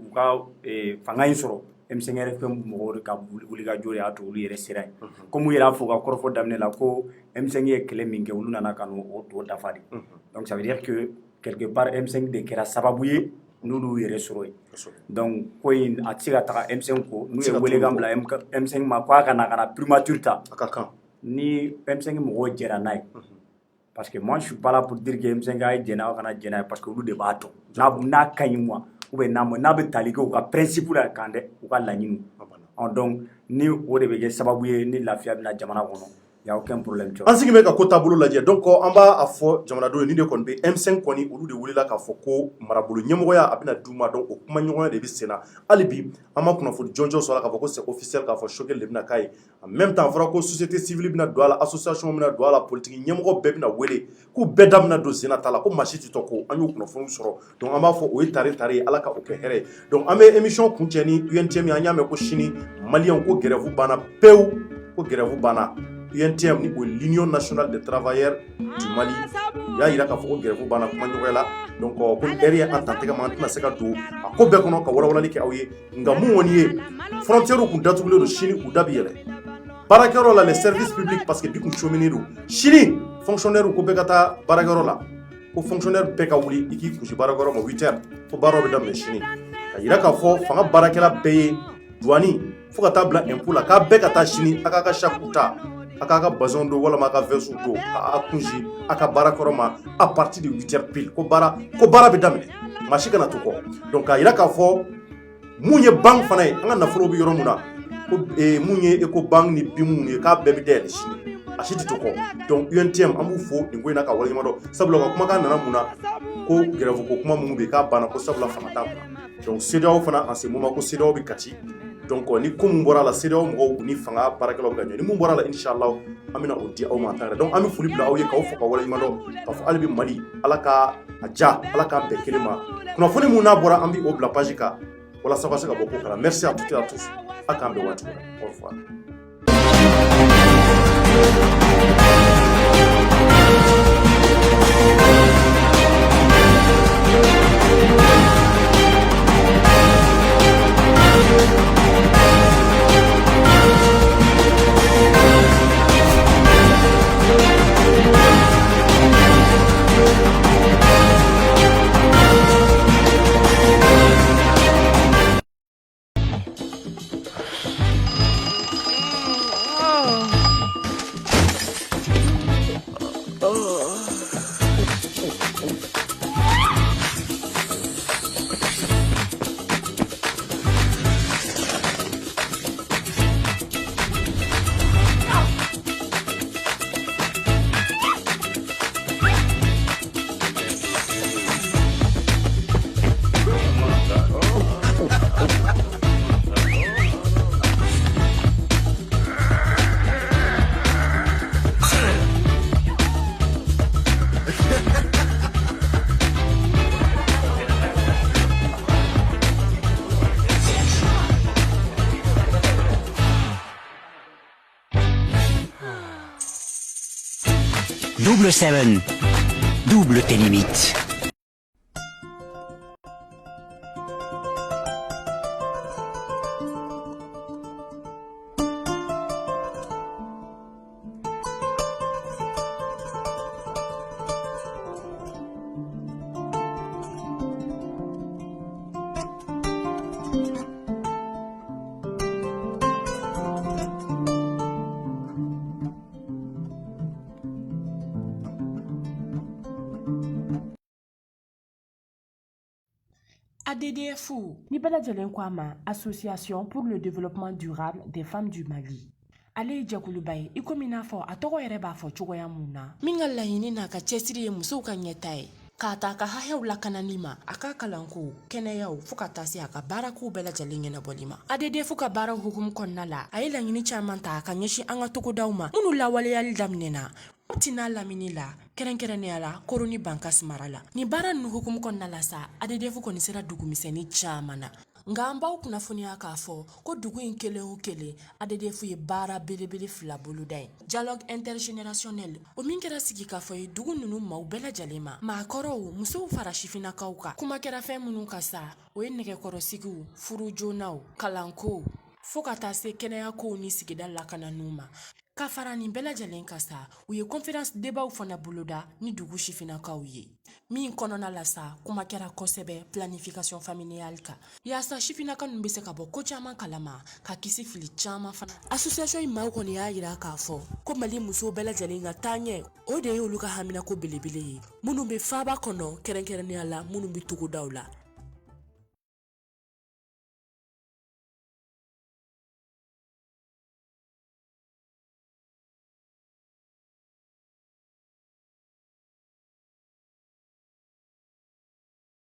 Fangain Soro. M5 RFP mɔgɔw ka wulikajɔ de y'a to olu yɛrɛ sera yen comme u yɛrɛ fɔ ka kɔrɔfɔ daminɛ la ko M5 ye kɛlɛ min kɛ olu nana ka n'o dafa de donc ça veut dire que quelque part M5 de kɛra sababu ye n'olu yɛrɛ sɔrɔ yen donc ko in a tɛ se ka taga M5 ko n'u ye welekan bila M5 ma ko a ka na primature ta ni M5 mɔgɔw jɛra n'a ye parce que moi je suis pas là pour dire que M5 a ye jɛn n'a kana jɛn n'a ye parce que olu de b'a dɔn n'a ka ɲi moi ou bien n'a bɛ tali kɛ u ka principe la kan dɛ u ka laɲiniw donc ni o de bɛ kɛ sababu ye ni lafiya bɛna jamana kɔnɔ y a aucun problème. An sigi bɛ ka ko taabolo lajɛ donc an b'a fɔ jamanadenw ye ni de kɔni bɛ M5 kɔni olu de wulila k'a fɔ ko marabolo ɲɛmɔgɔya a bɛna d'u ma donc o kuma ɲɔgɔnya de bɛ sen na hali bi an ma kunnafoni jɔnjɔn sɔrɔ k'a fɔ ko c'est officiel k'a fɔ Choguel de bɛna k'a ye en même temps a fɔra ko société civile bɛna don a la association bɛna don a la politique ɲɛmɔgɔ bɛɛ bɛna wele k'u bɛɛ da bɛna don sen na ta la ko maa si tɛ to ko an y'o kunnafoni sɔrɔ donc an b'a fɔ o ye tare ye ala ka o kɛ hɛrɛ ye donc an bɛ émission kuncɛ ni UNTM an y'a mɛn ko sini maliyɛnw ko grève banna pewu ko grève banna UNTM ni o l'Union nationale des travailleurs du Mali y'a yira k'a fɔ ko grève banna kuma ɲɔgɔnya la donc ko heure ye an tantɛgɛ ma an tɛna se ka don a ko bɛɛ kɔnɔ ka walawalali kɛ aw ye nka mun kɔni ye frontière kun datugulen don sini u da bi yɛlɛ baarakɛyɔrɔ la les services publics parce que bi kun chômé don sini fonctionnaire ko bɛɛ ka taa baarakɛyɔrɔ la ko fonctionnaire bɛɛ ka wuli i k'i kusi baarakɛyɔrɔ ma 8 heures ko baaraw bɛ daminɛ sini ka yira k'a fɔ fanga baarakɛla bɛɛ ye douane fo ka taa bila impôt la k'a bɛɛ ka taa sini a k'a ka sac ta a k'a ka bazin don walama a ka veste don a kunsi a ka baarakɔrɔ ma à partir de 8 heures pile ko baara bɛ daminɛ maa si kana to kɔ donc k'a yira k'a fɔ mun ye banque fana ye an ka nafolo bɛ yɔrɔ mun na ko mun ye Ecobank ni BIM ye k'a bɛɛ bɛ dayɛlɛ sini a si tɛ to kɔ donc UNTM an b'u fo nin ko in na ka waleɲuman dɔn sabula ka kumakan nana mun na ko grève ko kuma mun bɛ yen k'a banna ko sabula fanga t'a kunna donc CEDEAO fana en ce moment ko CEDEAO bɛ Kati donc ni ko mun bɔra la CEDEAO mɔgɔw ni fanga baarakɛlaw bɛ ka ɲɛ ni mun bɔra la inshallah an bɛna o di aw ma en temps réel donc an bɛ foli bila aw ye k'aw fo ka waleɲuman dɔn k'a fɔ hali bi Mali ala ka a ja ala k'an bɛn kelen ma kunnafoni mun n'a bɔra an bɛ o bila page kan walasa ka se ka bɔ ko kala merci à toutes et à tous a k'an bɛn waati wɛrɛ au revoir. Double 7. Double tes limites. ADDFU ni bɛɛ lajɛlen ko a ma Association pour le développement durable des femmes du Mali. Ale ye jɛkuluba ye i komi n'a fɔ a tɔgɔ yɛrɛ b'a fɔ cogoya mun na min ka laɲini n'a ka cɛsiri ye musow ka ɲɛta ye k'a ta ka hayaw lakanani ma a ka kalanko kɛnɛyaw fɔɔ ka taa se a ka baarakow bɛɛ lajɛlen ɲɛnabɔli ma ADD fo ka baaraw hukumu kɔnɔna la a ye laɲini caaman ta ka ɲɛsin an ka togodaw ma minnu lawaleyali daminɛna Tina lamini la kɛrɛnkɛrɛnnenya la Koroni Bankas mara la ni baara ninnu hukumu kɔnɔna la sa ADD fo kɔni sera dugumisɛnnin caaman na nga an b'aw kunnafoniya k'a fɔ ko dugu in kelen o kelen ADDF ye baara belebele fila boloda ye dialogue intergénérationnel o min kɛra sigi k'a fɔ ye dugu ninnu maaw bɛɛ lajɛlen ma maakɔrɔw musow fara sifinnakaw kan kuma kɛra fɛn minnu ka sa o ye nɛgɛkɔrɔsigiw furu joonaw kalankow fɔɔ ka taa se kɛnɛyakow ni sigida lakananiw ma ka fara nin bɛɛ lajɛlen ka sa u ye conférence débatw fana boloda ni dugu sifinnakaw ye min kɔnɔna la sa kuma kɛra kosɛbɛ planification familiale kan yaasa sifinnaka ninnu bɛ se ka bɔ ko caman kalama ka kisi fili caman fana association in maaw kɔni y'a yira k'a fɔ ko Mali musow bɛɛ lajɛlen ka taaɲɛ o de ye olu ka haminako belebele ye minnu bɛ faaba kɔnɔ kɛrɛnkɛrɛnnenya la minnu bɛ togodaw la